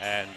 And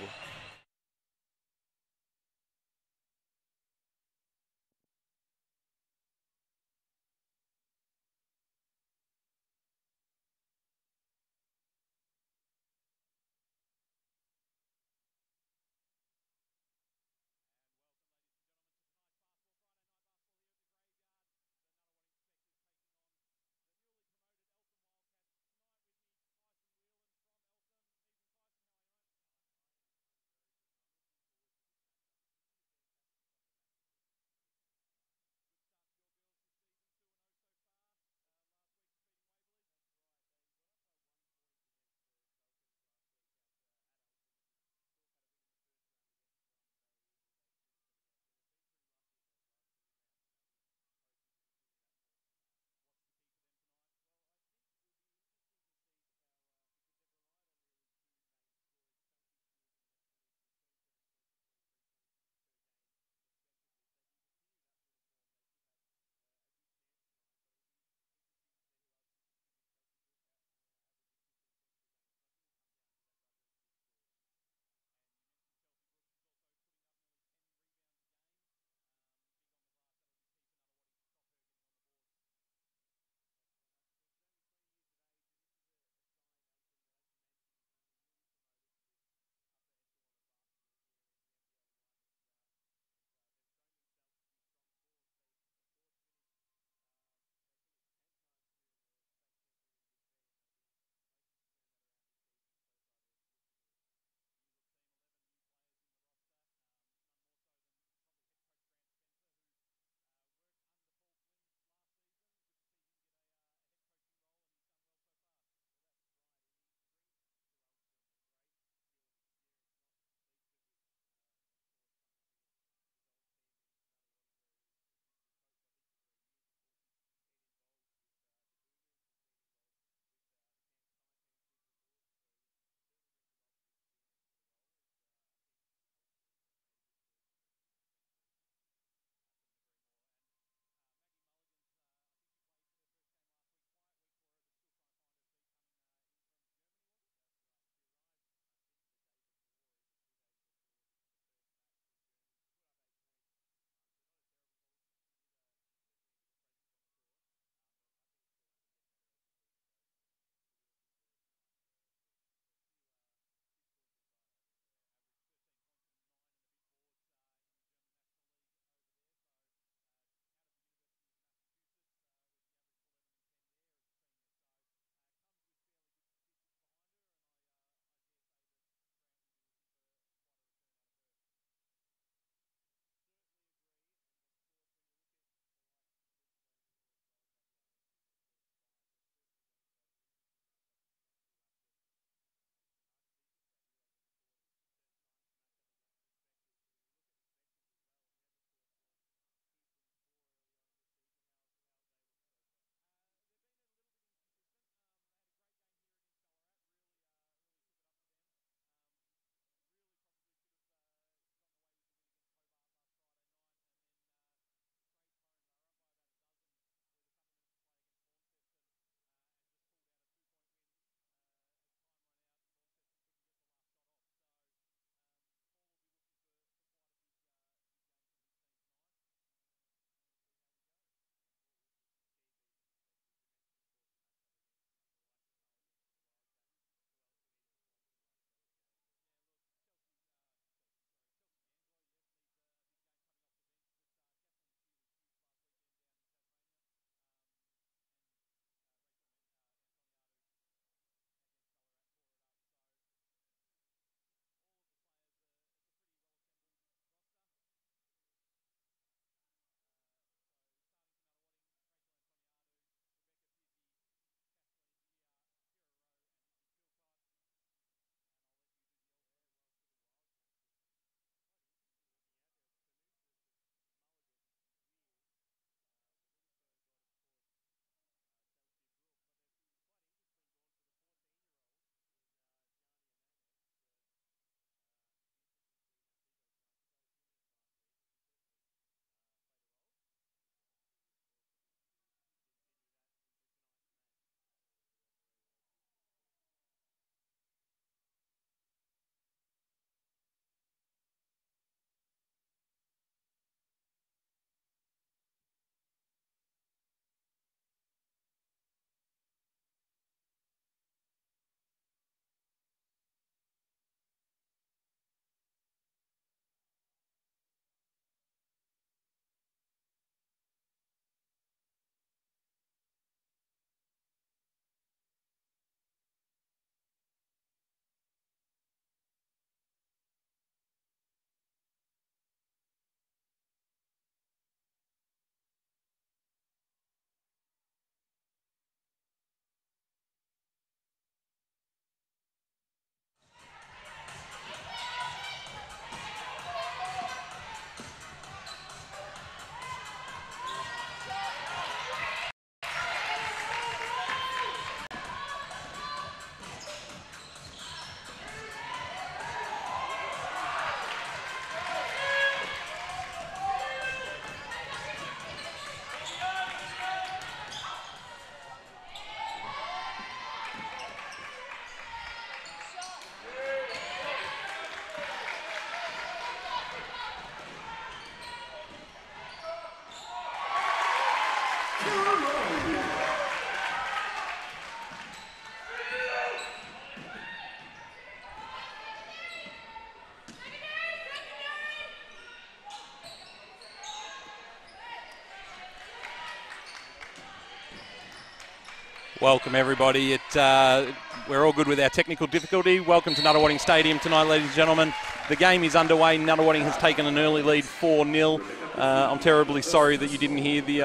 Welcome everybody. We're all good with our technical difficulty. Welcome to Nunawading Stadium tonight, ladies and gentlemen. The game is underway. Nunawading has taken an early lead 4-0. I'm terribly sorry that you didn't hear the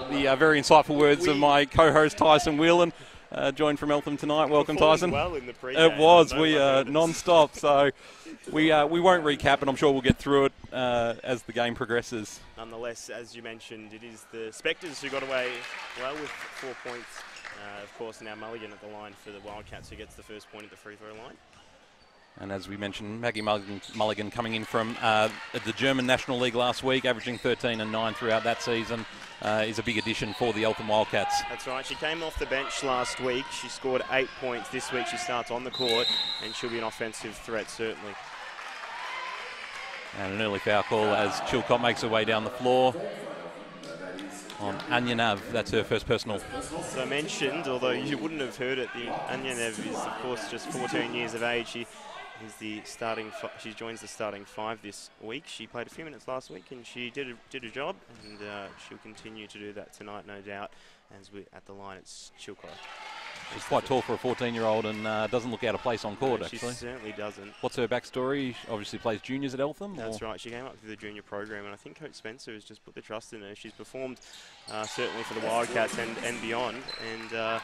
very insightful words of my co-host Tyson Whelan, joined from Eltham tonight. Welcome, Tyson. Well in the pre-game. It was. We non-stop, so we won't recap, and I'm sure we'll get through it as the game progresses. Nonetheless, as you mentioned, it is the Spectres who got away well with 4 points. Of course, now Mulligan at the line for the Wildcats, who gets the first point at the free throw line. And as we mentioned, Maggie Mulligan coming in from the German National League last week, averaging 13 and 9 throughout that season, is a big addition for the Eltham Wildcats. That's right. She came off the bench last week. She scored 8 points. This week she starts on the court, and she'll be an offensive threat, certainly. And an early foul call as Chilcott makes her way down the floor on Anya Nav. That's her first personal. As I mentioned, although you wouldn't have heard it, the Anya Nav is, of course, just 14 years of age. She joins the starting five this week. She played a few minutes last week, and she did a job, and she'll continue to do that tonight, no doubt. As we're at the line, it's Chilcott. She's quite tall for a 14-year-old and doesn't look out of place on court, She actually. certainly doesn't. What's her backstory? She obviously plays juniors at Eltham? That's right. She came up through the junior program, and I think Coach Spencer has just put the trust in her. She's performed certainly for the Wildcats and beyond. And,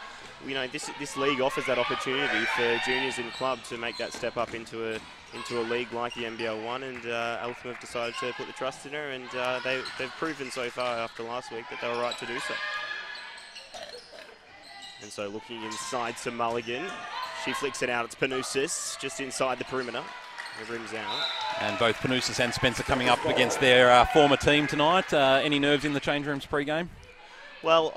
you know, this league offers that opportunity for juniors in club to make that step up into a league like the NBL1, and Eltham have decided to put the trust in her, and they've proven so far after last week that they were right to do so. And so looking inside to Mulligan, she flicks it out. It's Panousis just inside the perimeter. The rim's out. And both Panousis and Spencer coming up against their former team tonight. Any nerves in the change rooms pre-game? Well,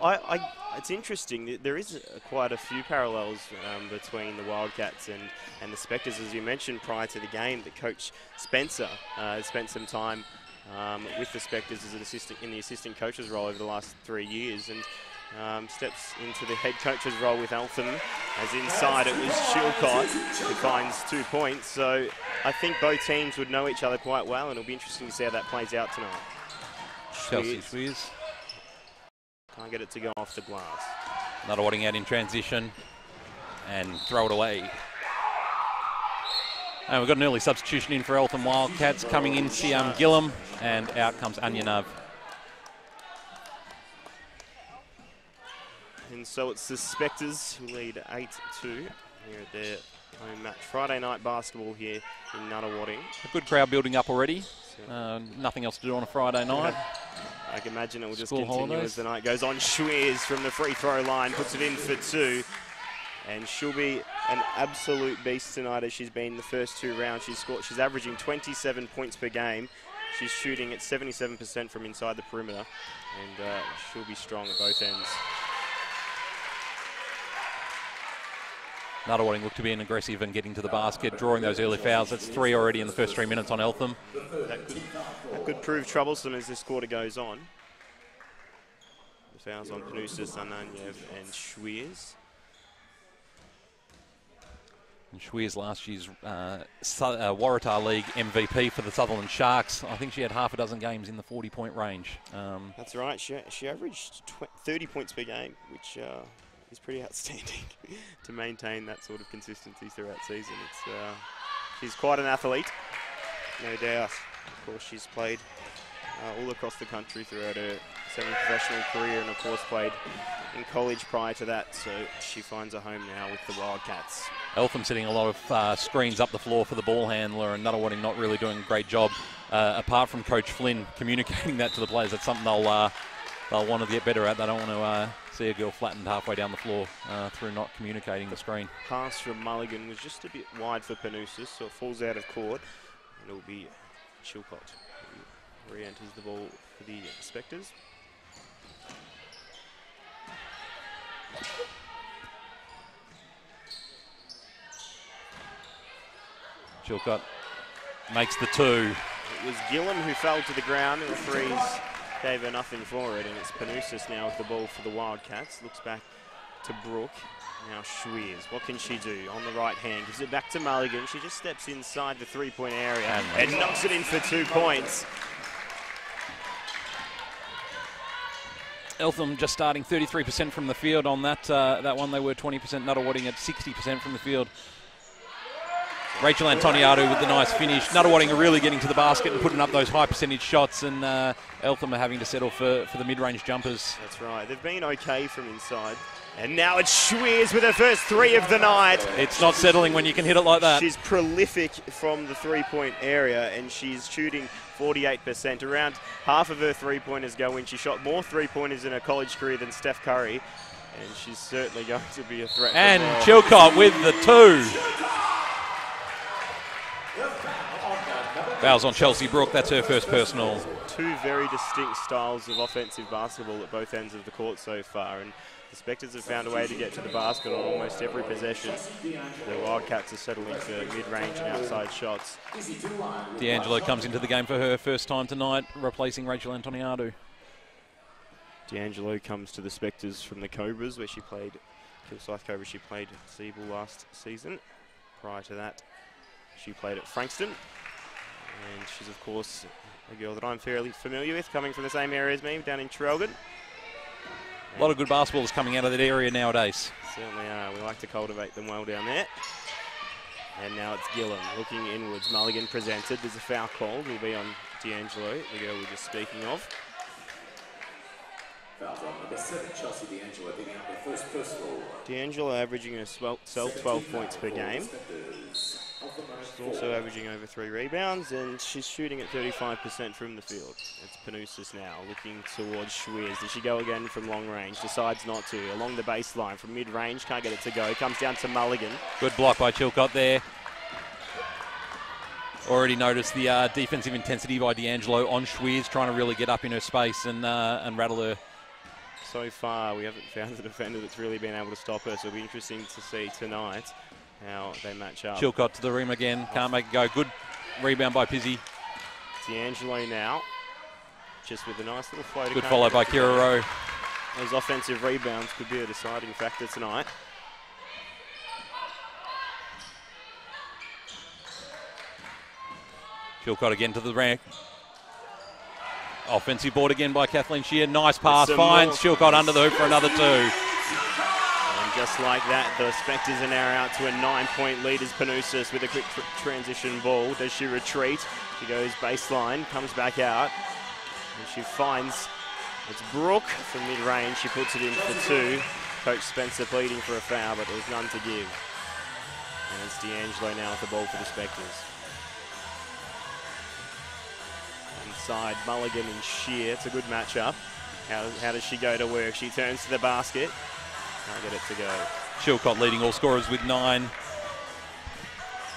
it's interesting. There is quite a few parallels between the Wildcats and the Spectres. As you mentioned prior to the game, that Coach Spencer spent some time with the Spectres as an assistant in the assistant coach's role over the last 3 years, and steps into the head coach's role with Eltham, as inside it was Chilcott who finds 2 points. So I think both teams would know each other quite well, and it'll be interesting to see how that plays out tonight. Chelsea Swears. Can't get it to go off the glass. Nunawading out in transition and throw it away. And we've got an early substitution in for Eltham Wildcats. Coming in, Siam Gillam, and out comes Anya Nav. And so it's the Spectres who lead 8-2 here at their home match. Friday night basketball here in Nunawading. A good crowd building up already. Nothing else to do on a Friday night. I can imagine it will just School continue holidays. as the night goes on. Schweers from the free throw line puts it in for 2. And she'll be an absolute beast tonight, as she's been the first 2 rounds. She's averaging 27 points per game. She's shooting at 77% from inside the perimeter. And she'll be strong at both ends. Nunawading look to be aggressive and getting to the basket, drawing those early fouls. That's 3 already in the first 3 minutes on Eltham. That could prove troublesome as this quarter goes on. The fouls on Panousis, Ananyev and Schweers. And Schweers last year's Waratah League MVP for the Sutherland Sharks. I think she had half a dozen games in the 40-point range. That's right. She averaged 30 points per game, which is pretty outstanding to maintain that sort of consistency throughout season. She's quite an athlete, no doubt. Of course, she's played all across the country throughout her semi-professional career, and of course played in college prior to that, so she finds a home now with the Wildcats. Eltham setting a lot of screens up the floor for the ball handler, and Nunawading not really doing a great job, apart from Coach Flynn communicating that to the players. That's something they'll want to get better at. They don't want to see a girl flattened halfway down the floor through not communicating the screen. Pass from Mulligan was just a bit wide for Panousis, so it falls out of court, and it'll be Chilcott who re-enters the ball for the Spectres. Chilcott makes the 2. It was Gillam who fell to the ground, and the freeze gave her nothing for it, and it's Panousis now with the ball for the Wildcats. Looks back to Brooke. Now Schweers, what can she do? On the right hand, gives it back to Mulligan. She just steps inside the 3-point area and knocks it in for 2 points. Eltham just starting 33% from the field on that one. They were 20%. Nunawading at 60% from the field. Rachel Antoniadou with the nice finish. Nunawading are really getting to the basket and putting up those high percentage shots, and Eltham are having to settle for the mid-range jumpers. That's right. They've been okay from inside. And now it's Schweers with her first 3 of the night. It's not settling when you can hit it like that. She's prolific from the three-point area, and she's shooting 48%. Around half of her three-pointers go in. She shot more three-pointers in her college career than Steph Curry, and she's certainly going to be a threat. And Chilcott with the 2. Fouls on Chelsea Brook. That's her first personal. 2 very distinct styles of offensive basketball at both ends of the court so far, and the Spectres have found a way to get to the basket on almost every possession. The Wildcats are settling for mid-range and outside shots. D'Angelo comes into the game for her first time tonight, replacing Rachel Antoniadou. D'Angelo comes to the Spectres from the Cobras, where she played, Kilsyth Cobras, she played Siebel last season. Prior to that, she played at Frankston. And she's, of course, a girl that I'm fairly familiar with, coming from the same area as me, down in Traralgon. A lot of good basketballs coming out of that area nowadays. Certainly are. We like to cultivate them well down there. And now it's Gillam looking inwards. Mulligan presented. There's a foul called. Will be on D'Angelo, the girl we were just speaking of. D'Angelo averaging herself 12 points per game. She's also averaging over 3 rebounds, and she's shooting at 35% from the field. It's Panousis now, looking towards Schweers. Does she go again from long range? Decides not to. Along the baseline from mid-range, can't get it to go. Comes down to Mulligan. Good block by Chilcott there. Already noticed the defensive intensity by D'Angelo on Schweers, trying to really get up in her space and rattle her. So far, we haven't found a defender that's really been able to stop her, so it'll be interesting to see tonight how they match up. Chilcott to the rim again, can't make it go. Good rebound by Pizzi. D'Angelo now, just with a nice little floater. Good follow by Kira Rowe. Those offensive rebounds could be a deciding factor tonight. Chilcott again to the rank. Offensive board again by Kathleen Shear. Nice pass, finds Chilcott under the hoop for another 2. And just like that, the Spectres are now out to a 9-point lead as Panousis with a quick transition ball. Does she retreat? She goes baseline, comes back out, and she finds it's Brooke from mid-range. She puts it in for 2. Coach Spencer pleading for a foul, but there's none to give. And it's D'Angelo now with the ball for the Spectres. Inside, Mulligan and Shear. It's a good matchup. How does she go to work? She turns to the basket. Can't get it to go. Chilcott leading all scorers with 9.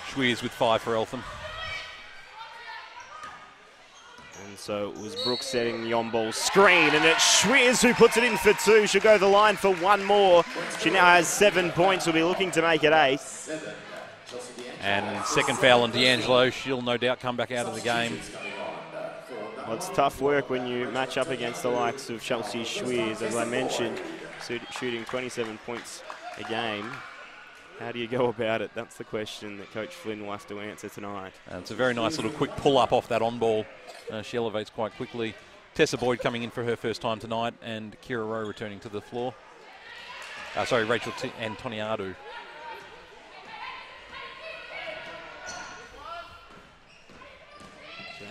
Schweers with 5 for Eltham. And so it was Brooks setting the on-ball screen, and it's Schweers who puts it in for 2. She'll go the line for 1 more. She now has 7 points. Will be looking to make it 8. And second foul on D'Angelo. She'll no doubt come back out of the game. Well, it's tough work when you match up against the likes of Chelsea Schweers, as I mentioned, shooting 27 points a game. How do you go about it? That's the question that Coach Flynn will have to answer tonight. And it's a very nice little quick pull-up off that on-ball. She elevates quite quickly. Tessa Boyd coming in for her first time tonight, and Kira Rowe returning to the floor. Rachel Antoniadou.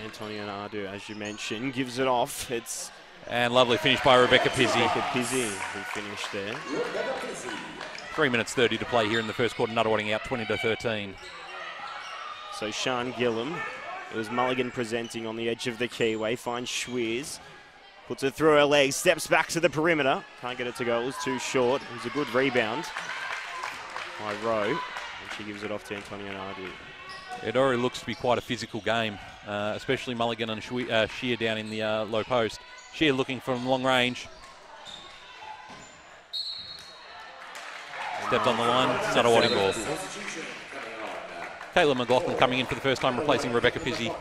Antoniadou, as you mentioned, gives it off. And lovely finish by Rebecca Pizzi. Rebecca Pizzi who finished there. 3 minutes 30 to play here in the first quarter. Nunawading out 20-13. So Sean Gillam, it was Mulligan presenting on the edge of the keyway, finds Schweers, puts it through her legs, steps back to the perimeter. Can't get it to go, it was too short. It was a good rebound by Rowe, and she gives it off to Antoniadou. It already looks to be quite a physical game, especially Mulligan and Shear down in the low post. Shear looking from long range. Stepped on the line, it's not a Nunawading ball. Kayla McLaughlin coming in for the first time, replacing Rebecca Pizzi.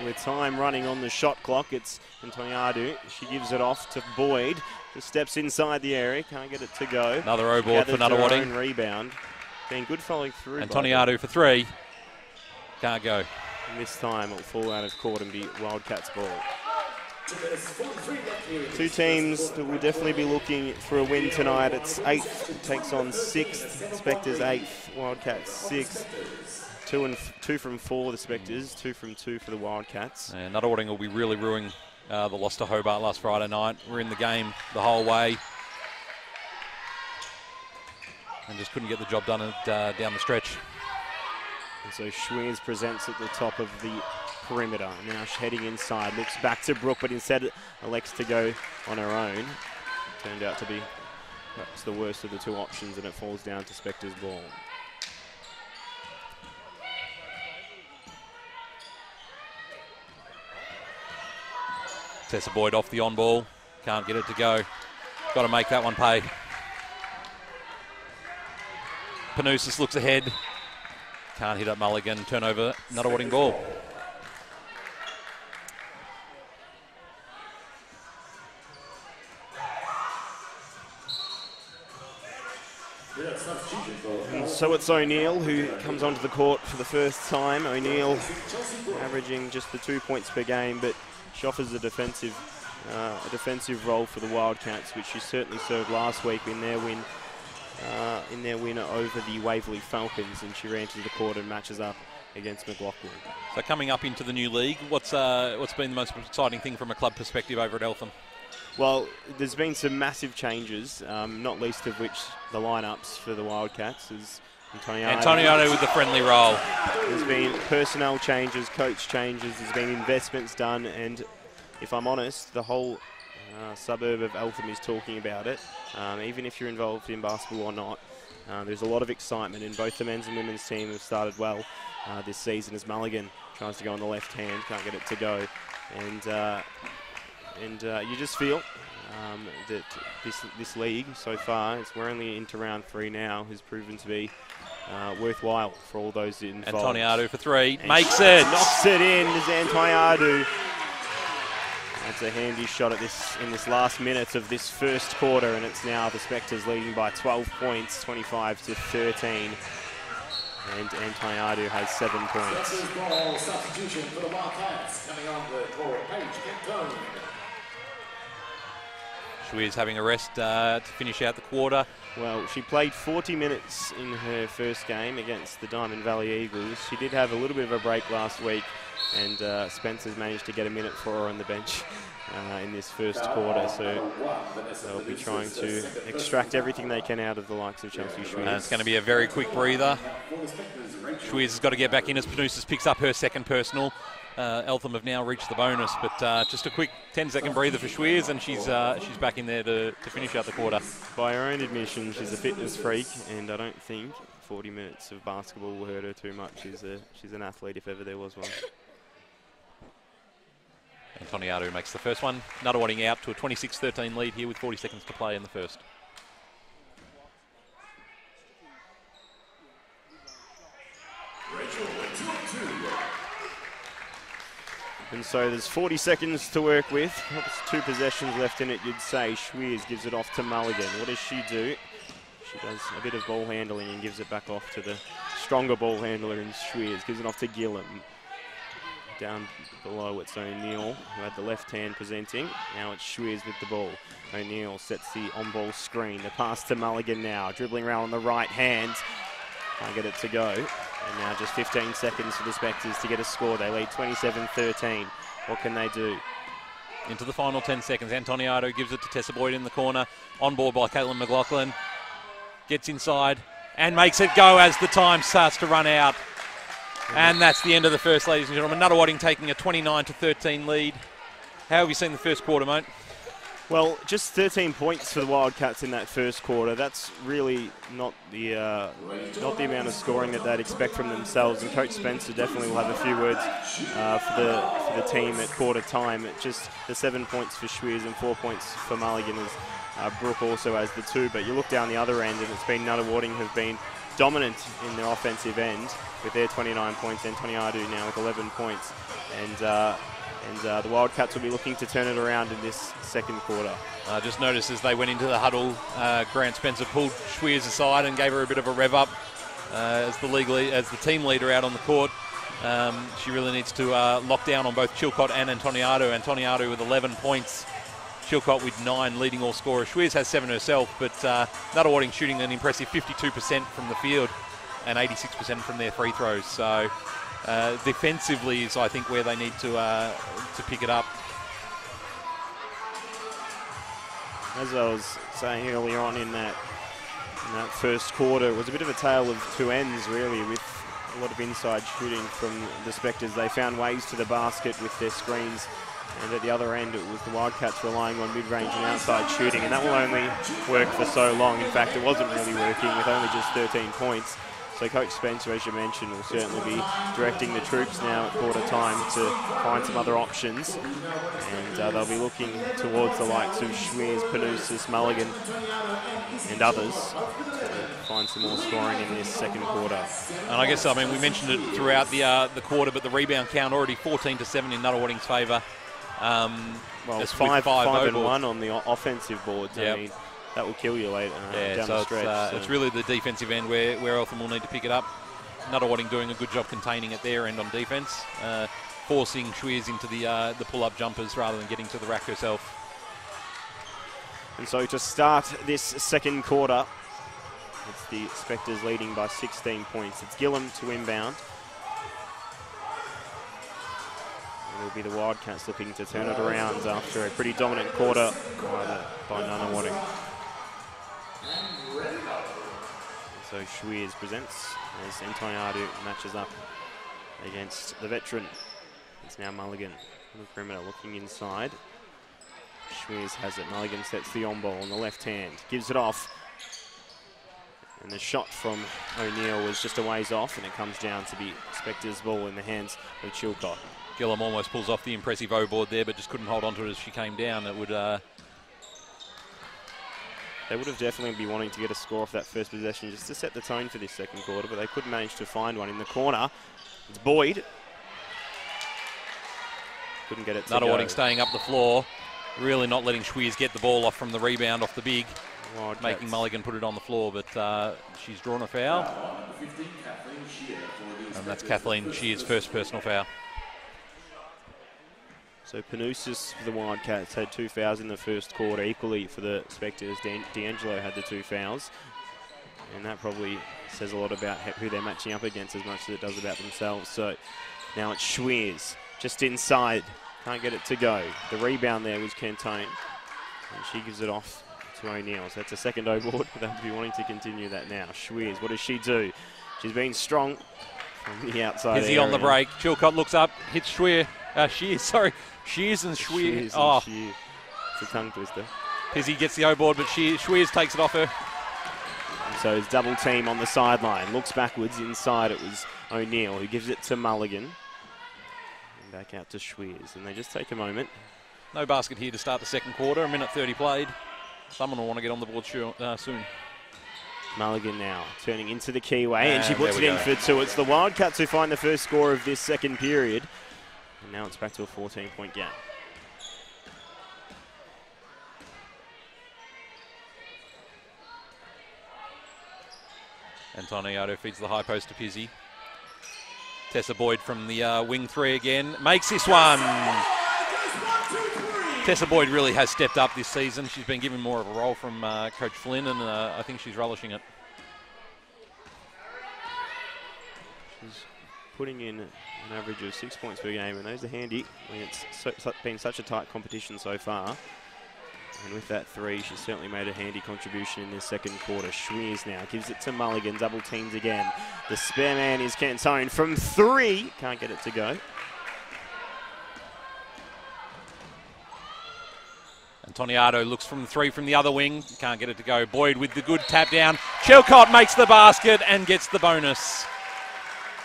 With time running on the shot clock, it's Antoniadou. She gives it off to Boyd. Just steps inside the area, can't get it to go. Another O board for Nunawading. Rebound. Been good following through. Antoniadou for 3. Can't go. And this time it'll fall out of court and be Wildcats ball. Two teams that will definitely be looking for a win tonight. It's 8th takes on 6th. Spectres 8th, Wildcats 6th. 2 from 4 the Spectres, 2 from 2 for the Wildcats. And Nunawading will be really ruining the loss to Hobart last Friday night. We're in the game the whole way. And just couldn't get the job done down the stretch. And so Schweers presents at the top of the perimeter. Now heading inside, looks back to Brooke, but instead elects to go on her own. Turned out to be perhaps the worst of the 2 options, and it falls down to Spectres' ball. Tessa Boyd off the on ball. Can't get it to go. Got to make that one pay. Panousis looks ahead. Can't hit up Mulligan. Turnover, Nunawading ball. And so it's O'Neill who comes onto the court for the first time. O'Neill averaging just the 2 points per game, but she offers a defensive role for the Wildcats, which she certainly served last week in their win over the Waverley Falcons, and she ran to the court and matches up against McLaughlin. So coming up into the new league, what's been the most exciting thing from a club perspective over at Eltham? Well, there's been some massive changes, not least of which the lineups for the Wildcats is Antoniadou with the friendly role. There's been personnel changes, coach changes, there's been investments done, and if I'm honest, the whole suburb of Eltham is talking about it. Even if you're involved in basketball or not, there's a lot of excitement, and both the men's and women's team have started well this season as Mulligan tries to go on the left hand, can't get it to go. And you just feel that this league so far, we're only into round 3 now, has proven to be worthwhile for all those involved. Antoniadou for 3, makes it! Knocks it in as Antoniadou. That's a handy shot at in this last minute of this first quarter, and it's now the Spectres leading by 12 points, 25-13. And Antoniadou has 7 points. Substitution for the Wildcats coming on the court, Paige Cantone. Schweers having a rest to finish out the quarter. Well, she played 40 minutes in her first game against the Diamond Valley Eagles. She did have a little bit of a break last week, and Spencer's managed to get a minute for her on the bench in this first quarter, so they'll be trying to extract everything they can out of the likes of Chelsea Schweers. It's going to be a very quick breather. Schweers has got to get back in as Panousis picks up her second personal. Eltham have now reached the bonus, but just a quick 10-second breather for Schweers, and she's back in there to finish out the quarter. By her own admission, she's a fitness freak, and I don't think 40 minutes of basketball will hurt her too much. She's an athlete if ever there was one. Antoniadou makes the first one. Nunawading out to a 26-13 lead here with 40 seconds to play in the first. And so there's 40 seconds to work with. 2 possessions left in it, you'd say. Schweers gives it off to Mulligan. What does she do? She does a bit of ball handling and gives it back off to the stronger ball handler in Schweers. Gives it off to Gillam. Down below it's O'Neill, who had the left hand presenting. Now it's Schweers with the ball. O'Neill sets the on-ball screen. The pass to Mulligan now, dribbling around on the right hand. Can't get it to go. And now just 15 seconds for the Spectres to get a score. They lead 27-13. What can they do? Into the final 10 seconds. Antoniadou gives it to Tessa Boyd in the corner. On board by Caitlin McLaughlin. Gets inside and makes it go as the time starts to run out. And that's the end of the first, ladies and gentlemen. Nunawading taking a 29-13 lead. How have you seen the first quarter, mate? Well, just 13 points for the Wildcats in that first quarter. That's really not the amount of scoring that they'd expect from themselves. And Coach Spencer definitely will have a few words for the team at quarter time. Just the 7 points for Schweers and 4 points for Mulligan, as Brooke also has the 2. But you look down the other end, and it's been Nunawading have been dominant in their offensive end with their 29 points. Antoniadou now with 11 points. And And the Wildcats will be looking to turn it around in this second quarter. I just noticed as they went into the huddle, Grant Spencer pulled Schweers aside and gave her a bit of a rev up as the team leader out on the court. She really needs to lock down on both Chilcott and Antoniado. Antoniado with 11 points. Chilcott with 9, leading all scorers. Schweers has 7 herself, but Nunawading shooting an impressive 52% from the field and 86% from their free throws. So defensively is, I think, where they need to pick it up. As I was saying earlier on in that first quarter, it was a bit of a tale of two ends, really, with a lot of inside shooting from the Spectres. They found ways to the basket with their screens, and at the other end, it was the Wildcats relying on mid-range and outside shooting, and that will only work for so long. In fact, it wasn't really working with only just 13 points. So Coach Spencer, as you mentioned, will certainly be directing the troops now at quarter time to find some other options. And they'll be looking towards the likes of Schweers, Panousis, Mulligan and others to find some more scoring in this second quarter. And I guess, I mean, we mentioned it throughout the quarter, but the rebound count already 14-7 in Nunawading's favour. Well, 5-1 on the offensive boards. Yep. I mean, that will kill you later down so the stretch. it's really the defensive end where Eltham will need to pick it up. Nunawading doing a good job containing at their end on defence, forcing Schweers into the pull-up jumpers rather than getting to the rack herself. And so to start this second quarter, it's the Spectres leading by 16 points. It's Gillum to inbound. It'll be the Wildcats looking to turn it around after a pretty dominant quarter by Nunawading. So Schweers presents as Antoniado matches up against the veteran. It's now Mulligan on the perimeter looking inside. Schweers has it. Mulligan sets the on-ball on the left hand. Gives it off. And the shot from O'Neill was just a ways off, and it comes down to be Spectre's ball in the hands of Chilcott. Gillum almost pulls off the impressive O-board there, but just couldn't hold on to it as she came down. It would... They would have definitely been wanting to get a score off that first possession just to set the tone for this second quarter, but they couldn't manage to find one in the corner. It's Boyd. Couldn't get it to Nunawading go. staying up the floor, really not letting Schweers get the ball off from the rebound off the big, making Mulligan put it on the floor, but she's drawn a foul. And that's Kathleen Shear's first personal foul. So Panousis for the Wildcats had 2 fouls in the first quarter, equally for the Spectres. D'Angelo had the 2 fouls, and that probably says a lot about who they're matching up against as much as it does about themselves. So now it's Schweers, just inside, can't get it to go. The rebound there was Cantone, and she gives it off to O'Neill. So that's a second O-board, but they'll be wanting to continue that now. Schweers, what does she do? She's been strong from the outside. Izzy on the break, Chilcott looks up, hits Schweers. Shears and Schweers. It's a tongue twister. Pizzy gets the O-board, but Schweers takes it off her. And so it's double team on the sideline. Looks backwards. Inside it was O'Neill who gives it to Mulligan. And back out to Schweers. And they just take a moment. No basket here to start the second quarter. 1:30 played. Someone will want to get on the board soon. Mulligan now turning into the keyway, and she puts it in for 2. It's the Wildcats who find the first score of this second period. And now it's back to a 14-point game. Antoniado feeds the high post to Pizzy. Tessa Boyd from the wing 3 again. Makes this one. Tessa Boyd really has stepped up this season. She's been given more of a role from Coach Flynn, and I think she's relishing it. She's putting in an average of 6 points per game, and those are handy when it's been such a tight competition so far. And with that 3, she's certainly made a handy contribution in this second quarter. Schweers now gives it to Mulligan, double teams again. The spare man is Cantone from 3. Can't get it to go. Antoniado looks from 3 from the other wing. Can't get it to go. Boyd with the good tap down. Chilcott makes the basket and gets the bonus.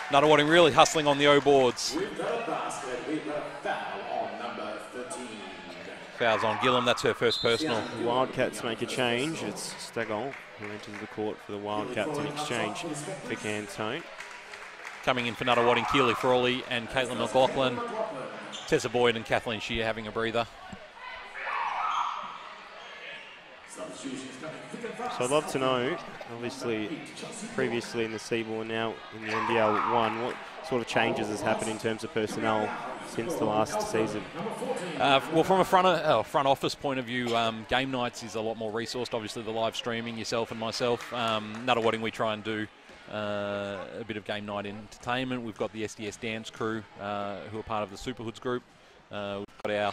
Nunawading really hustling on the O-boards. We've got a basket, we've got a foul on number 13. Fouls on Gillum, that's her first personal. The Wildcats make a change. It's Stagol who enters the court for the Wildcats in exchange for Cantone. Coming in for Nunawading, Keely Frawley and Caitlin McLaughlin. Tessa Boyd and Kathleen Shear having a breather. So I'd love to know, obviously, previously in the Seaboard, now in the NBL1, what sort of changes has happened in terms of personnel since the last season? Well, from a front office point of view, game nights is a lot more resourced. Obviously, the live streaming, yourself and myself. Nunawading, we try and do a bit of game night entertainment. We've got the SDS dance crew who are part of the Superhoods group. We've got our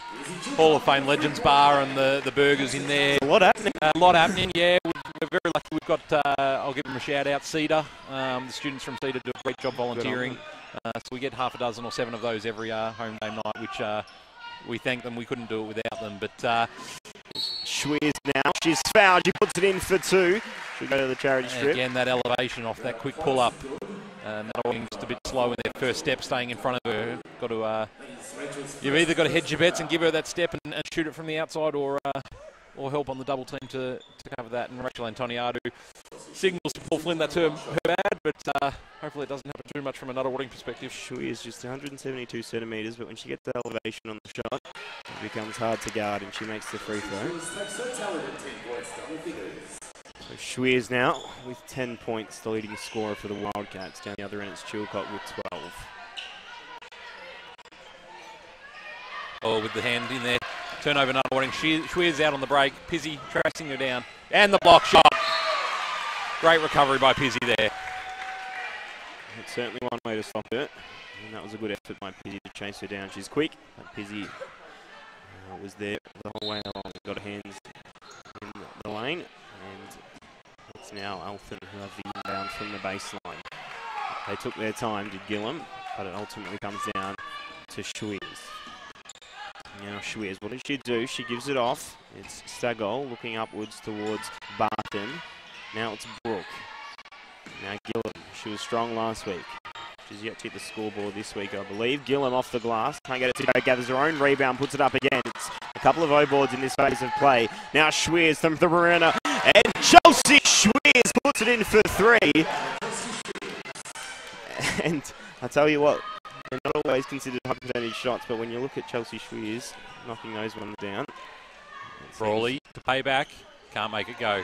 Hall of Fame Legends bar and the burgers in there. A lot happening. A lot happening, yeah. We're very lucky. We've got, I'll give them a shout out, Cedar. The students from Cedar do a great job volunteering. So we get half a dozen or 7 of those every home game night, which we thank them. We couldn't do it without them. But Schweers now. She's fouled. She puts it in for 2. She'll go to the charity strip. Again, that elevation off that quick pull-up. Nunawading just a bit slow in their first step, staying in front of her. Got to, you've either got to hedge your bets and give her that step and shoot it from the outside, or help on the double team to cover that. And Rachel Antoniadu signals to Paul Flynn that's her bad, but hopefully it doesn't happen too much from a Nunawading perspective. She is just 172 centimetres, but when she gets the elevation on the shot, it becomes hard to guard, and she makes the free throw. So Schweers now with 10 points, the leading scorer for the Wildcats. Down the other end, it's Chilcott with 12. Oh, with the hand in there. Turnover, Nunawading. Schweers out on the break. Pizzy tracing her down. And the block shot. Great recovery by Pizzy there. It's certainly one way to stop it. And that was a good effort by Pizzy to chase her down. She's quick, but Pizzy was there the whole way along. Got her hands in the lane. And it's now Eltham who have the inbound from the baseline. They took their time, did Gillum, but it ultimately comes down to Schweers. Now Schweers, what does she do? She gives it off. It's Stagol looking upwards towards Barton. Now it's Brooke. Now Gillum. She was strong last week. She's yet to hit the scoreboard this week, I believe. Gillum off the glass. Can't get it to go. Gathers her own rebound. Puts it up again. It's a couple of O-boards in this phase of play. Now Schweers from the perimeter. And Chelsea Schweers puts it in for 3. And I tell you what, they're not always considered high percentage shots, but when you look at Chelsea Schweers knocking those ones down. Frawley to pay back. Can't make it go.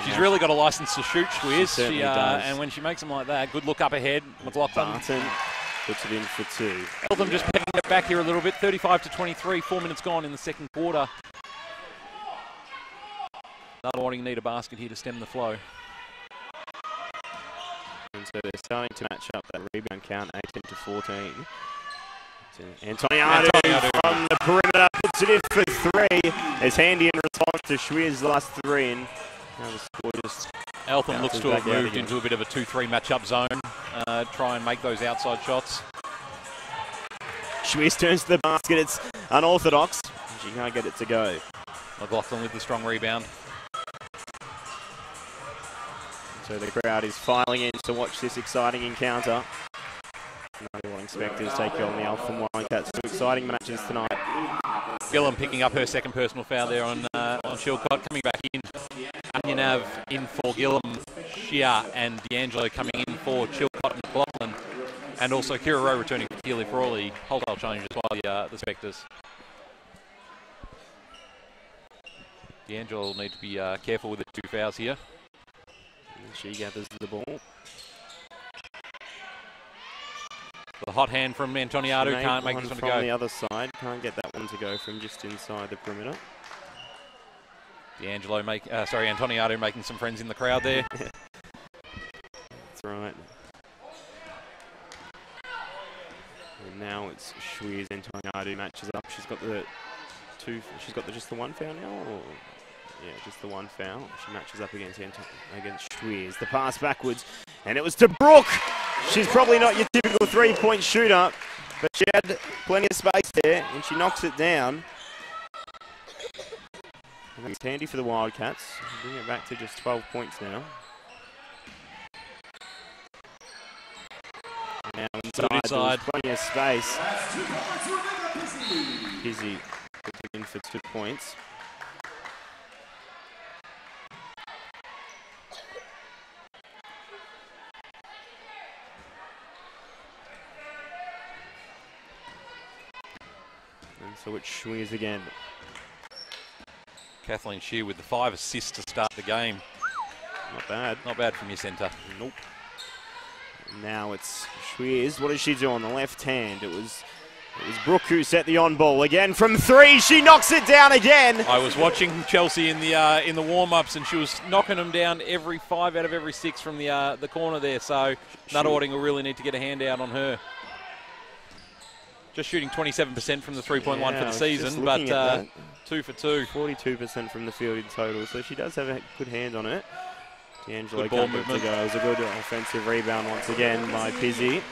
She's really got a license to shoot, Schweers. She does. And when she makes them like that, good look up ahead. McLaughlin Barton puts it in for 2. Eltham just pegging it back here a little bit. 35-23, 4 minutes gone in the second quarter. Nunawading need a basket here to stem the flow. And so they're starting to match up that rebound count, 18-14. Antoniadu from the perimeter puts it in for 3. It's handy in response to Schweers' last 3. And now the score just Eltham looks to have moved into a bit of a 2-3 matchup zone. Try and make those outside shots. Schweers turns to the basket. It's unorthodox. She can't get it to go. McLaughlin with the strong rebound. So the crowd is filing in to watch this exciting encounter. Nunawading Spectres take on the Eltham Wildcats. 2 exciting matches tonight. Gillum picking up her second personal foul there on Chilcott. Coming back in. Anjanav in for Gillum. Shear and D'Angelo coming in for Chilcott and McLaughlin. And also Kira Rowe returning for Keely Frawley. Wholesale changes by the Spectres. D'Angelo will need to be careful with the 2 fouls here. She gathers the ball. The hot hand from Antoniadu can't make this one to go. From the other side, can't get that one to go from just inside the perimeter. D'Angelo Antoniadu making some friends in the crowd there. That's right. And now it's Schweers. Antoniadu matches up. She's got the 2. She's got just the 1 foul now. Or? Yeah, just the 1 foul. She matches up against Schweers. The pass backwards, and it was to Brooke. She's probably not your typical 3-point shooter, but she had plenty of space there, and she knocks it down. And it's handy for the Wildcats. Bring it back to just 12 points now. Now inside, there's plenty of space. Pizzy puts it in for 2 points. So it's Schweiz again. Kathleen Shear with the 5 assists to start the game. Not bad. Not bad from your centre. Nope. Now it's Schweiz. What does she do on the left hand? It was Brooke who set the on ball again from 3. She knocks it down again. I was watching Chelsea in the warm-ups, and she was knocking them down every 5 out of every 6 from the corner there. So Nunawading will really need to get a hand out on her. Just shooting 27% from the 3-point-1 for the season, but 2 for 2. 42% from the field in total, so she does have a good hand on it. D'Angelo Good ball movement to movement. go. It was a good offensive rebound once again by Pizzi.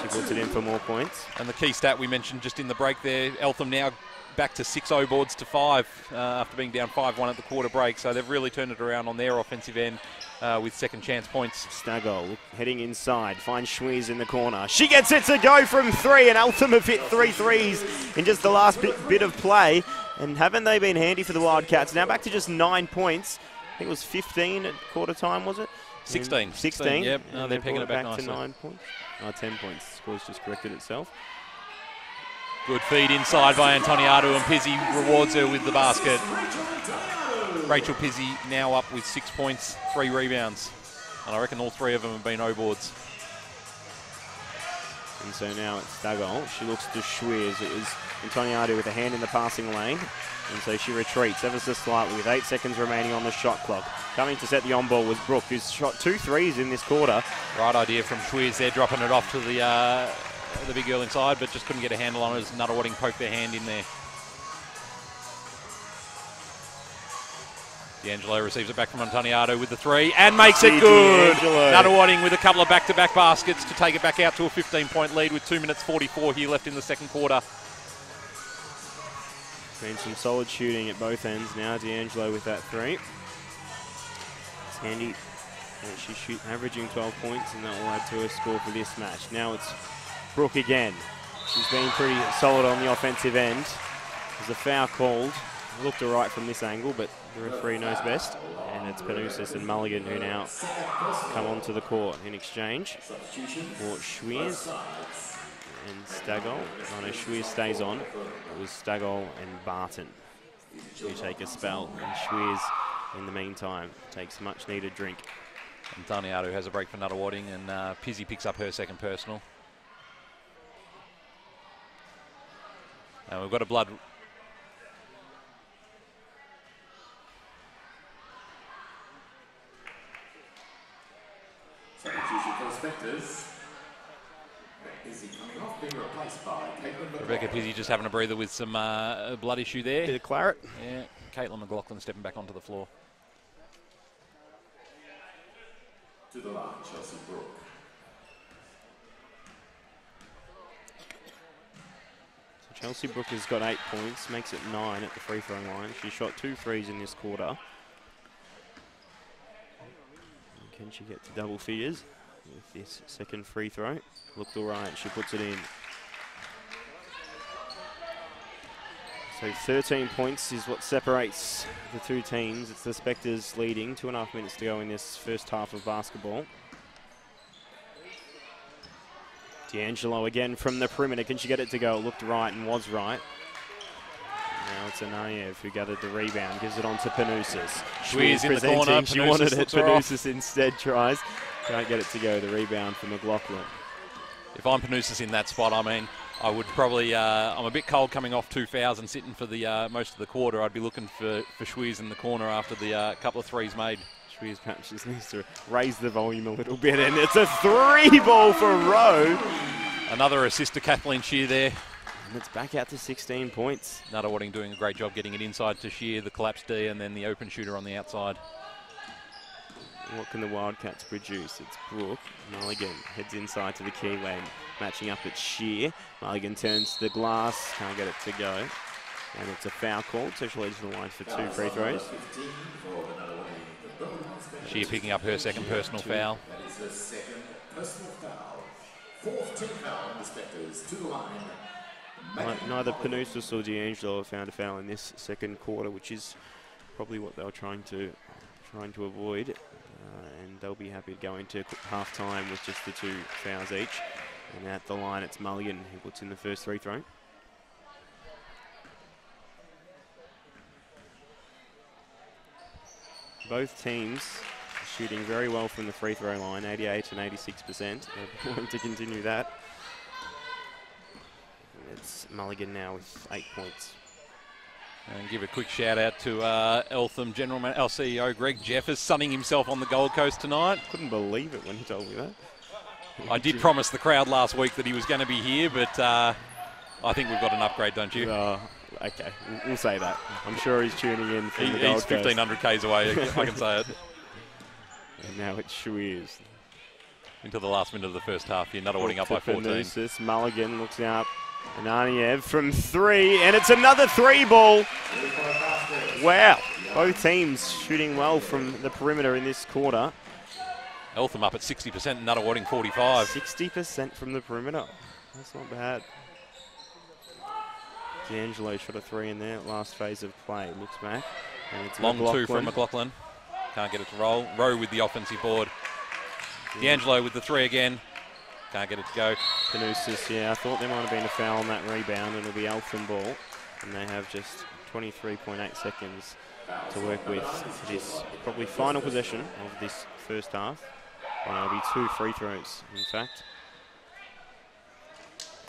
She puts it in for more points. And the key stat we mentioned just in the break there, Eltham now back to 6-0 boards to 5 after being down 5-1 at the quarter break. So they've really turned it around on their offensive end with second chance points. Stagol heading inside, finds Schweiz in the corner. She gets it to go from 3, and Eltham have hit 3 threes in just the last bit of play. And haven't they been handy for the Wildcats? Now back to just 9 points. I think it was 15 at quarter time, was it? 16. 16. Yep. No, they're picking it back to nicely. 9 points. 10 points. The score's just corrected itself. Good feed inside by Antoniadou, and Pizzi rewards her with the basket. Rachel Pizzi now up with 6 points, 3 rebounds. And I reckon all 3 of them have been O boards. And so now it's Stagol. She looks to Schweiz. It was Antoniadou with a hand in the passing lane. And so she retreats ever so slightly with 8 seconds remaining on the shot clock. Coming to set the on-ball was Brooke, who's shot 2 threes in this quarter. Right idea from Schweiz there, dropping it off to the big girl inside, but just couldn't get a handle on it as Nunawading poked their hand in there. D'Angelo receives it back from Antoniadou with the 3 and makes it good. Nunawading with a couple of back-to-back baskets to take it back out to a 15-point lead with 2 minutes 44 here left in the second quarter. Been some solid shooting at both ends now. D'Angelo with that 3. It's handy. She's averaging 12 points, and that will add to her score for this match. Now it's Brooke again. She's been pretty solid on the offensive end. There's a foul called. It looked alright from this angle, but the referee knows best. And it's Panousis and Mulligan who now come onto the court in exchange for Schweiz and Stagol. Oh no, Schweiz stays on. It was Stagol and Barton who take a spell, and Schweiz in the meantime takes a much needed drink. Antoniadou has a break for Nunawading, and Pizzi picks up her second personal. And we've got a blood. Substitution for the Spectres. Pizzi coming off, being replaced by Caitlin Rebecca Pizzi just having a breather with some blood issue there. Bit of claret. Yeah, Caitlin McLaughlin stepping back onto the floor. to the line, Chelsea Brooke. So Chelsea Brooke has got 8 points, makes it 9 at the free throw line. She shot 2 threes in this quarter. Can she get to double figures with this second free throw? Looked all right, she puts it in. So 13 points is what separates the two teams. It's the Spectres leading, 2.5 minutes to go in this first half of basketball. D'Angelo again from the perimeter. Can she get it to go? It looked right and was right. Now it's Anayev who gathered the rebound, gives it on to Panousis. Schweiz in the corner. She wanted it. Looks her off. Panousis instead tries. Can't get it to go. The rebound for McLaughlin. If I'm Panousis in that spot, I mean, I would probably, I'm a bit cold coming off 2 fouls and sitting for the most of the quarter. I'd be looking for Schweiz in the corner after the couple of threes made. Schweiz perhaps just needs to raise the volume a little bit, and it's a 3-ball for Rowe. Another assist to Kathleen Shear there. And it's back out to 16 points. Nunawading doing a great job getting it inside to Shear, the collapse D, and then the open shooter on the outside. What can the Wildcats produce? It's Brooke. Mulligan heads inside to the key lane, matching up at Shear. Mulligan turns to the glass, can't get it to go. And it's a foul call, so she'll lead to the line for 2 free throws. Shear picking up her second personal foul. That is the second personal foul. Fourth team foul on the Spectres to the line. Neither Panousis or D'Angelo have found a foul in this second quarter, which is probably what they were trying to avoid. And they'll be happy to go into half time with just the 2 fouls each. And at the line, it's Mulligan who puts in the first free throw. Both teams shooting very well from the free throw line, 88 and 86%. They're going to continue that. It's Mulligan now with 8 points. And give a quick shout out to Eltham our CEO Greg Jeffers, sunning himself on the Gold Coast tonight. Couldn't believe it when he told me that. I did promise the crowd last week that he was going to be here, but I think we've got an upgrade, don't you? Okay, we'll say that. I'm sure he's tuning in from the Gold He's Coast. 1,500 k's away, I can say it. And now it's Schweers. Into the last minute of the first half here, Nunawading up by 14. Panousis. Mulligan looks out. Ananiev from 3, and it's another 3 ball. Wow, both teams shooting well from the perimeter in this quarter. Eltham up at 60%, Nunawading 45. 60% from the perimeter. That's not bad. D'Angelo shot a 3 in there, last phase of play. Looks back, and it's Long McLaughlin. 2 from McLaughlin. Can't get it to roll. Rowe with the offensive board. D'Angelo with the 3 again. Can't get it to go. Panousis, yeah, I thought there might have been a foul on that rebound, and it'll be Eltham ball. And they have just 23.8 seconds to work with for this probably final possession of this first half. And it'll be 2 free throws, in fact.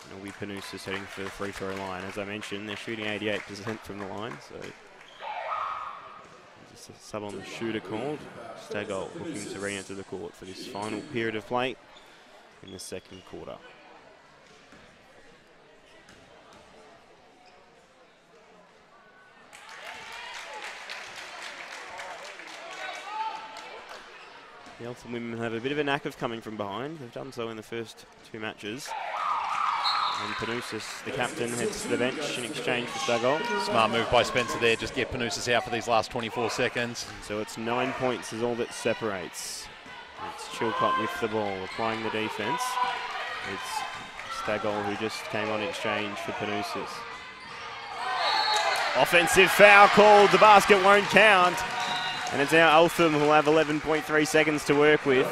And it'll be Panousis heading for the free throw line. As I mentioned, they're shooting 88% from the line, so just a sub on the shooter called. Stagol looking to re-enter the court for this final period of play in the second quarter. The Eltham women have a bit of a knack of coming from behind. They've done so in the first 2 matches. And Panousis, the captain, heads to the bench in exchange for Stagol. Smart move by Spencer there, just get Panousis out for these last 24 seconds. So it's 9 points is all that separates. It's Chilcott with the ball, applying the defense. It's Stagol who just came on exchange for Panousis. Offensive foul called, the basket won't count. And it's now Eltham who will have 11.3 seconds to work with.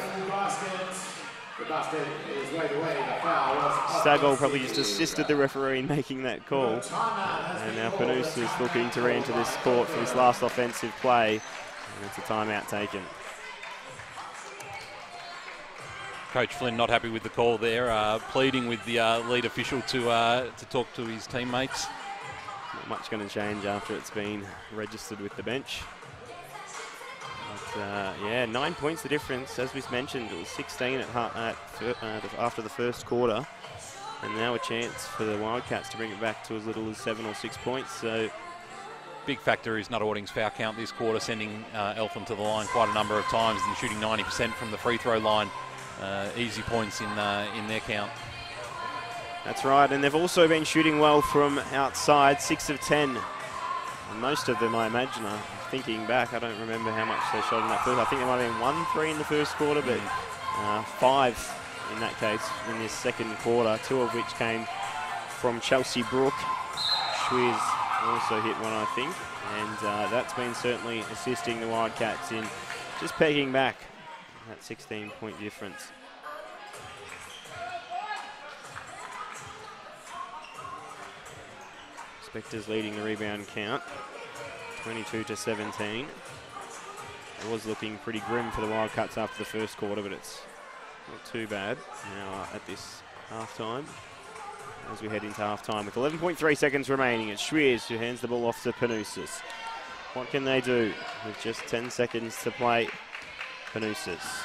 Stagol probably just assisted the referee in making that call. And now Panousis looking to re-enter this court for this last offensive play. And it's a timeout taken. Coach Flynn not happy with the call there, pleading with the lead official to talk to his teammates. Not much going to change after it's been registered with the bench. But, yeah, 9 points the difference. As we mentioned, it was 16 after the first quarter. And now a chance for the Wildcats to bring it back to as little as 7 or 6 points. So, big factor is Nunawading's foul count this quarter, sending Eltham to the line quite a number of times and shooting 90% from the free throw line. Easy points in their count. That's right, and they've also been shooting well from outside, 6 of 10. And most of them, I imagine, are thinking back. I don't remember how much they shot in that first. I think there might have been 1 3 in the first quarter, but 5 in that case in this second quarter, 2 of which came from Chelsea Brook. Schwiz also hit 1, I think, and that's been certainly assisting the Wildcats in just pegging back that 16-point difference. Spectres leading the rebound count, 22-17. It was looking pretty grim for the Wildcats after the first quarter, but it's not too bad now at this halftime. As we head into halftime with 11.3 seconds remaining, it's Schwiers who hands the ball off to Panousis. What can they do with just 10 seconds to play? Panousis.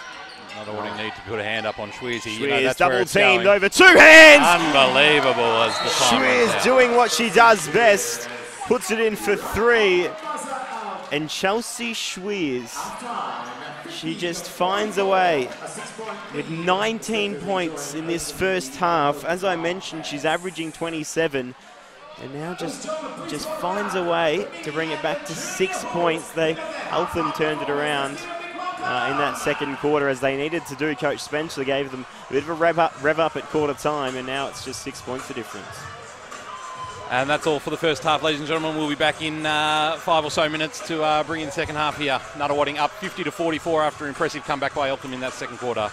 Nunawading need to put a hand up on Schwiers. Schwiers double teamed over 2 hands. Unbelievable as the time runs out. Schwiers doing what she does best, puts it in for 3. And Chelsea Schwiers, she just finds a way with 19 points in this first half. As I mentioned, she's averaging 27. And now just finds a way to bring it back to 6 points. Eltham turned it around in that second quarter as they needed to do. Coach Spencer gave them a bit of a rev up at quarter time, and now it's just 6 points the difference. And that's all for the first half, ladies and gentlemen. We'll be back in 5 or so minutes to bring in the second half here. Nunawading up 50-44 after an impressive comeback by Eltham in that second quarter.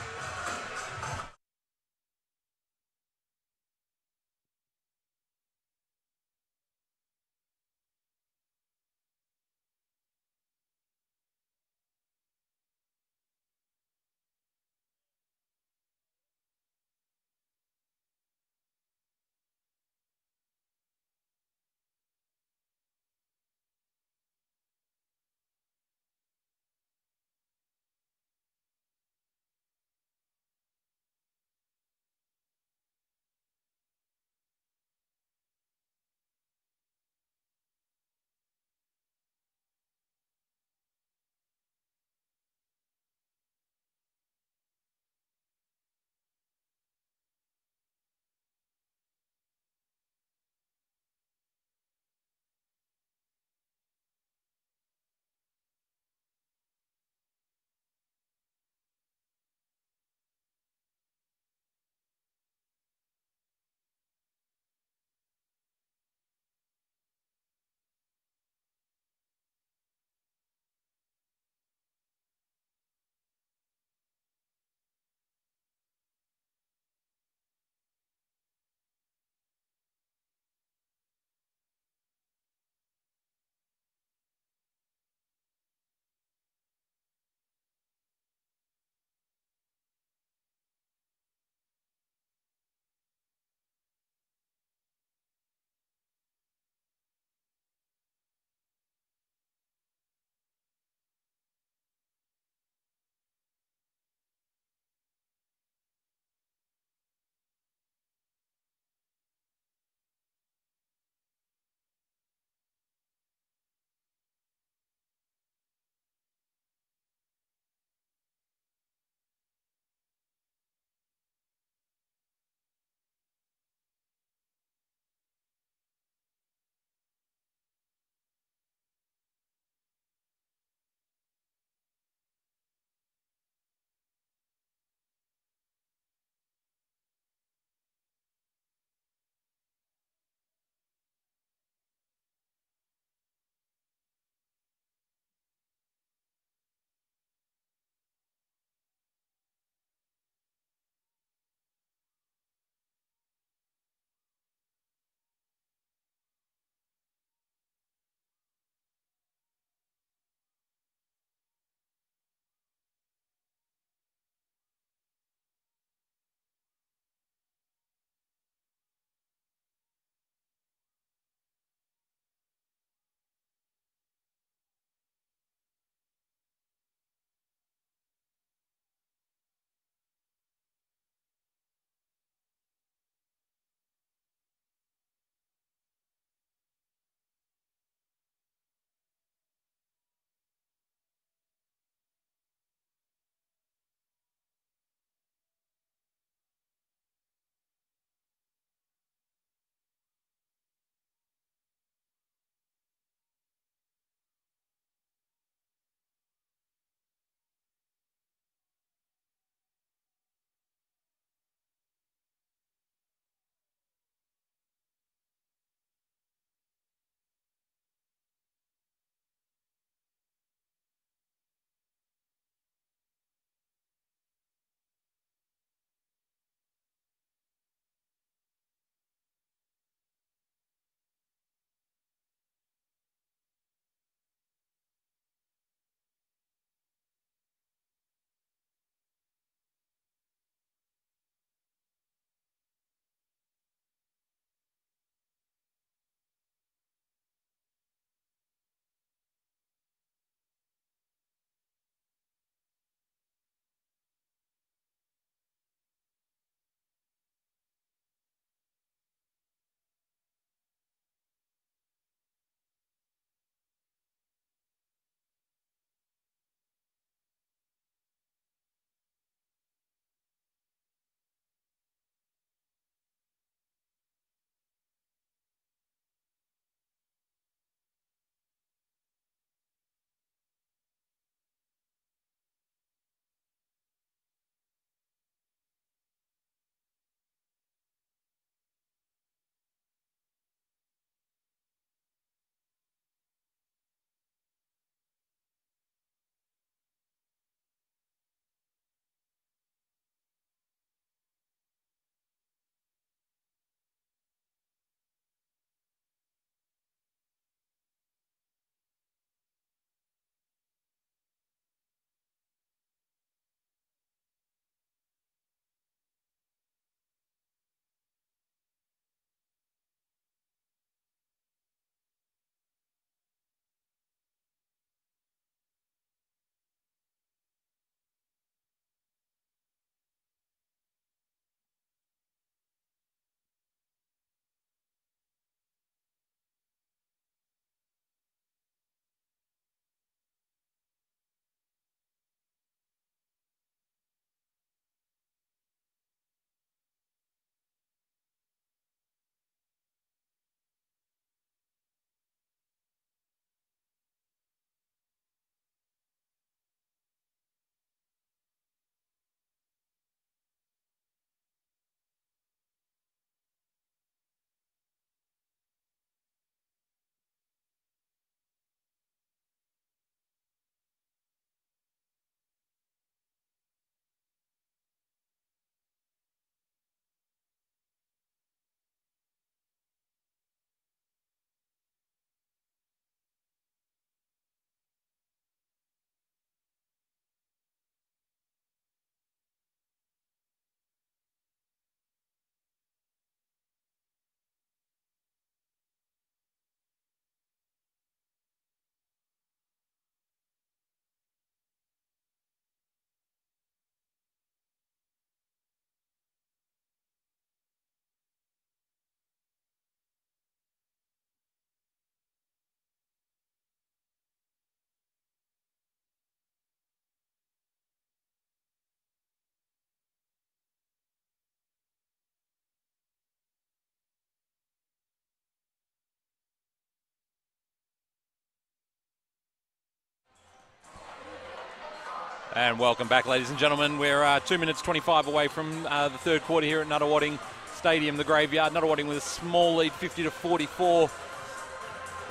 And welcome back, ladies and gentlemen. We're 2 minutes 25 away from the third quarter here at Nunawading Stadium, the graveyard. Nunawading with a small lead, 50-44.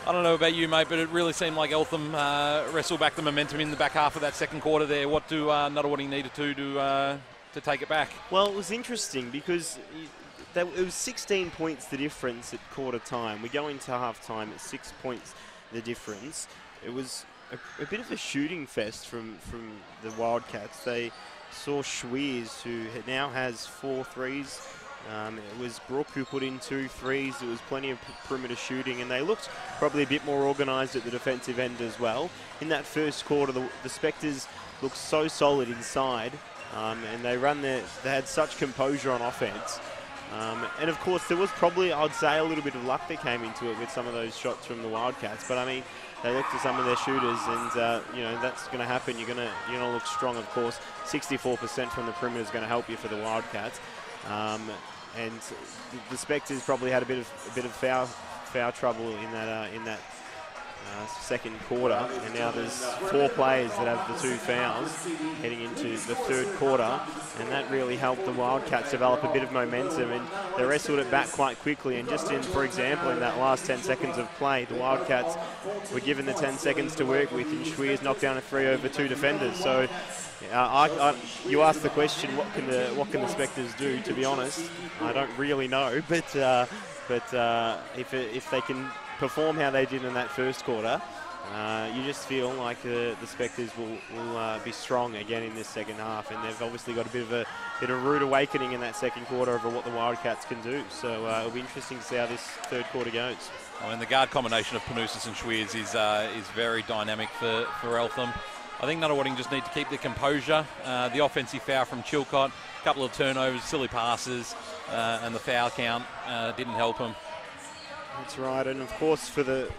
I don't know about you, mate, but it really seemed like Eltham wrestled back the momentum in the back half of that second quarter there. What do Nunawading need to do to take it back? Well, it was interesting because it was 16 points the difference at quarter time. We go into half time at 6 points the difference. It was a bit of a shooting fest from the Wildcats. They saw Schweers, who now has 4 threes. It was Brooke who put in 2 threes. There was plenty of perimeter shooting, and they looked probably a bit more organised at the defensive end as well. In that first quarter, the Spectres looked so solid inside, and they had such composure on offense. And of course, there was probably, I'd say, a little bit of luck that came into it with some of those shots from the Wildcats. But I mean, they looked at some of their shooters, and you know, that's going to happen. You're gonna look strong, of course. 64% from the perimeter is going to help you for the Wildcats. And the Spectres probably had a bit of foul trouble in that second quarter, and now there's 4 players that have the 2 fouls heading into the third quarter, and that really helped the Wildcats develop a bit of momentum, and they wrestled it back quite quickly. And just for example, in that last 10 seconds of play, the Wildcats were given the 10 seconds to work with, and Schweers knocked down a 3 over 2 defenders. So you asked the question, what can the Spectres do? To be honest, I don't really know, but if they can perform how they did in that first quarter, you just feel like the Spectres will be strong again in this second half, and they've obviously got a bit of rude awakening in that second quarter over what the Wildcats can do. So it'll be interesting to see how this third quarter goes. I mean, the guard combination of Panousis and Schweers is very dynamic for Eltham. I think Nunawading just need to keep their composure. The offensive foul from Chilcott, a couple of turnovers, silly passes, and the foul count didn't help them. That's right, and of course for the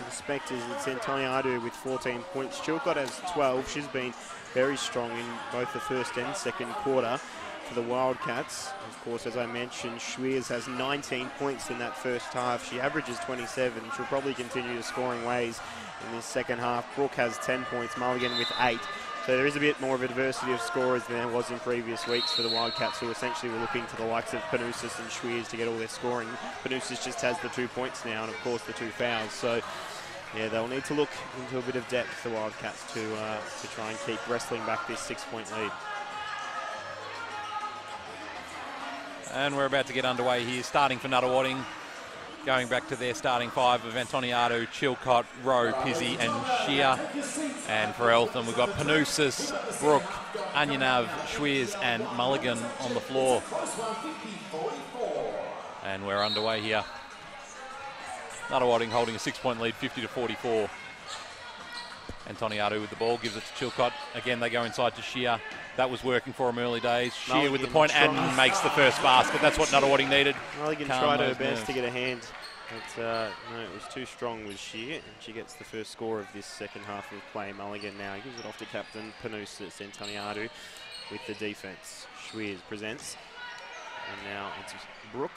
Spectres, it's Antoniadu with 14 points. Chilcott has 12. She's been very strong in both the first and second quarter for the Wildcats. Of course, as I mentioned, Schweers has 19 points in that first half. She averages 27. She'll probably continue to scoring ways in this second half. Brooke has 10 points, Mulligan with 8. So there is a bit more of a diversity of scorers than there was in previous weeks for the Wildcats, who essentially were looking to the likes of Panousis and Schweers to get all their scoring. Panousis just has the 2 points now, and of course the 2 fouls. So yeah, they'll need to look into a bit of depth, the Wildcats, to try and keep wrestling back this 6-point lead. And we're about to get underway here, starting for Nunawading. Going back to their starting 5 of Antoniadu, Chilcott, Rowe, Pizzi and Shear. And for Eltham, we've got Panousis, Brooke, Anyanav, Schweers and Mulligan on the floor. And we're underway here. Nunawading holding a 6-point lead, 50-44. Antoniadu with the ball, gives it to Chilcott. Again, they go inside to Shear. That was working for him early days. Shear with the point and makes the first basket. That's what Nunawading needed. Mulligan tried her best to get a hand, but no, it was too strong with Shear, and she gets the first score of this second half of play. Mulligan now gives it off to captain Panousis. Antoniadu with the defense. Schweers presents, and now it's Brooke.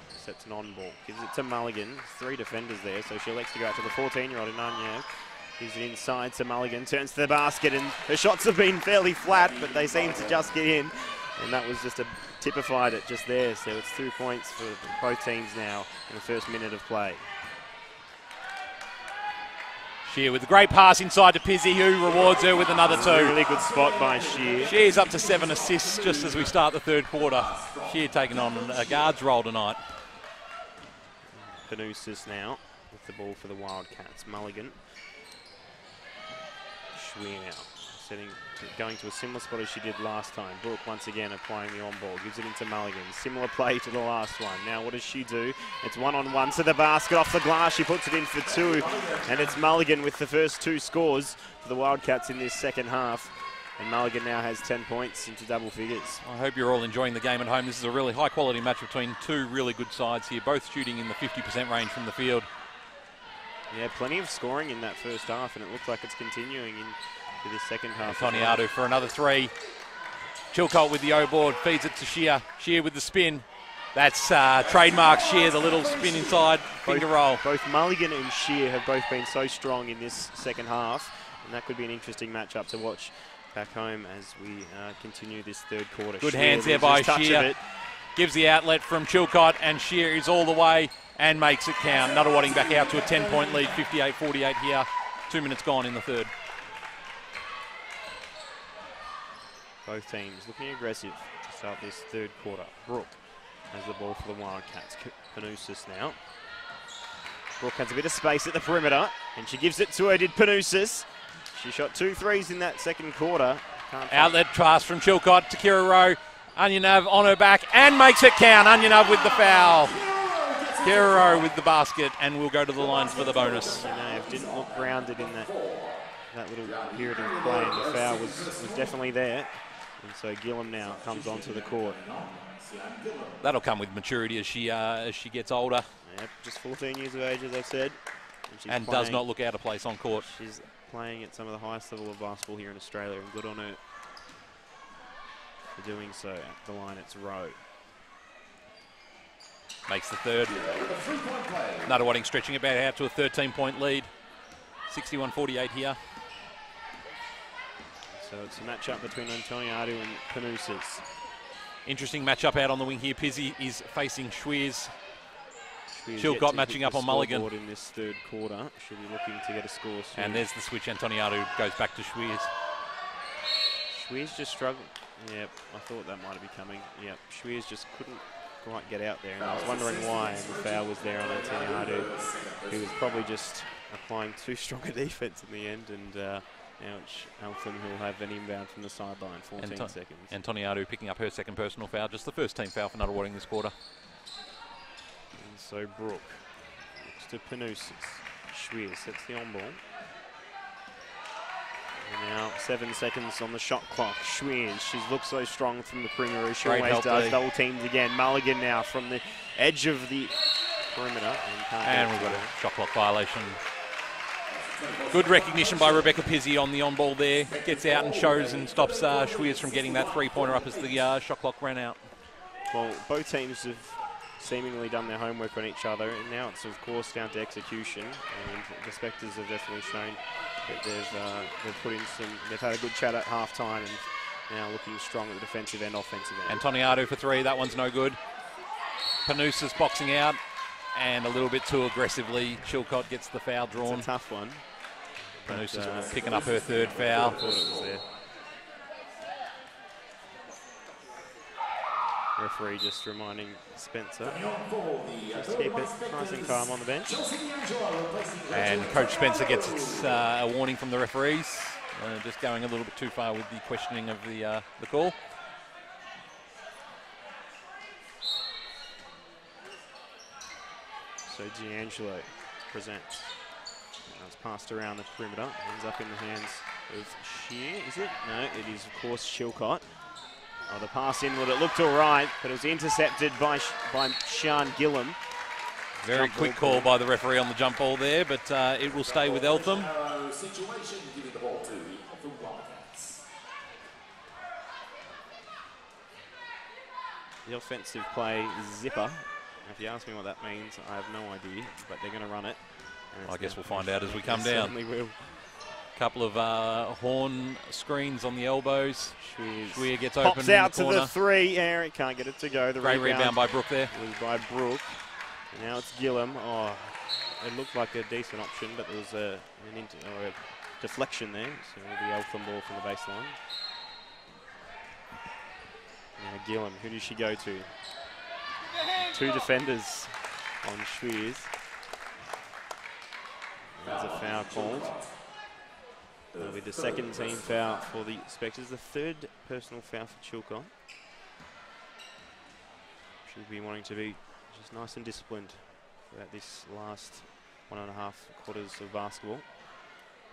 Sets an on ball, gives it to Mulligan. 3 defenders there, so she elects to go out to the 14-year-old Inanya. Gives it inside to Mulligan, turns to the basket, and her shots have been fairly flat, but they seem to just get in. And that was just typified it just there. So it's 2 points for both teams now in the first minute of play. Shear with a great pass inside to Pizzi, who rewards her with another 2. Really good spot by Shear. Shear's up to 7 assists just as we start the third quarter. Shear taking on a guard's role tonight. Panousis now with the ball for the Wildcats. Mulligan. Schweer now, going to a similar spot as she did last time. Brooke once again applying the on ball, gives it into Mulligan. Similar play to the last one. Now what does she do? It's 1-on-1 to the basket, off the glass. She puts it in for 2, and it's Mulligan with the first 2 scores for the Wildcats in this second half. And Mulligan now has 10 points into double figures. I hope you're all enjoying the game at home. This is a really high quality match between 2 really good sides here, both shooting in the 50% range from the field. Yeah, plenty of scoring in that first half, and it looks like it's continuing into this second half. Antoniadu for another 3. Chilcott with the O-board, feeds it to Shear. Shear with the spin. That's trademark Shear, the little spin inside, finger roll. Both Mulligan and Shear have both been so strong in this second half, and that could be an interesting matchup to watch back home as we continue this third quarter. Good hands there by Shear. Gives the outlet from Chilcott, and Shear is all the way and makes it count. Nunawading back out to a 10-point lead, 58-48 here. 2 minutes gone in the third. Both teams looking aggressive to start this third quarter. Brooke has the ball for the Wildcats. Panousis now. Brooke has a bit of space at the perimeter, and she gives it to her, did Panousis. She shot 2 threes in that second quarter. Outlet pass from Chilcott to Kira Rowe. Anyanov on her back and makes it count. Anyanov with the foul. Kira Rowe with the basket, and we'll go to the lines for the bonus. Anyanov didn't look grounded in that little period of play, and the foul was definitely there. And so Gillum now comes onto the court. That'll come with maturity as she gets older. Yep, just 14 years of age, as I said. And does not look out of place on court. She's playing at some of the highest level of basketball here in Australia, and good on her for doing so. At the line, it's Rowe. Makes the third. Nunawading stretching about out to a 13-point lead. 61-48 here. So it's a matchup between Antoniadou and Panousis. Interesting matchup out on the wing here. Pizzi is facing Schweers. Chilcott matching up on Mulligan. In this third quarter, should be looking to get a score soon. And there's the switch. Antoniadou goes back to Schweers. Schweers just struggled. Yep, I thought that might be coming. Yep, Schweers just couldn't quite get out there, and I was wondering why. And the foul was there on Antoniadou, who was probably just applying too strong a defense in the end. And now it's Eltham who will have an inbound from the sideline. 14 seconds. Antoniadou picking up her second personal foul, just the first team foul for Nunawading this quarter. And so Brooke looks to Panousis. Schweer sets the on ball. And now 7 seconds on the shot clock. Schweer, she looks so strong from the perimeter. She always does. Double teamed again. Mulligan now from the edge of the perimeter. And we've got a shot clock violation. Good recognition by Rebecca Pizzi on the on ball there. Gets out and shows and stops Schweers from getting that three-pointer up as the shot clock ran out. Well, both teams have seemingly done their homework on each other, and now it's of course down to execution. And the Spectres have definitely shown that they've put in they've had a good chat at halftime, and now looking strong at the defensive and offensive end. Antoniadou for three, that one's no good. Panousis boxing out, and a little bit too aggressively. Chilcott gets the foul drawn. It's a tough one. Panousis picking up her third foul. I thought it was there. Referee just reminding Spencer, just keep it nice and calm on the bench. And Coach Spencer gets a warning from the referees, just going a little bit too far with the questioning of the call. So D'Angelo presents. Now it's passed around the perimeter, ends up in the hands of Shear, is it? No, it is of course Chilcott. Oh, the pass inward, it looked all right, but it was intercepted by Sian Gillum. Very quick call by the referee on the jump ball there, but it will stay with Eltham. The offensive play zipper. If you ask me what that means, I have no idea, but they're going to run it. I guess we'll find out as we come down. Certainly will. Couple of horn screens on the elbows. Schweer gets open. Pops out to the three. Eric can't get it to go. The great rebound by Brooke there. It was by Brooke. And now it's Gillum. Oh, it looked like a decent option, but there was a deflection there. So it'll be Eltham ball from the baseline. Now Gillum, who does she go to? Two defenders on Schweers. There's a foul called. That'll be the second team foul for the Spectres, the third personal foul for Chilcott. Should be wanting to be just nice and disciplined throughout this last 1.5 quarters of basketball.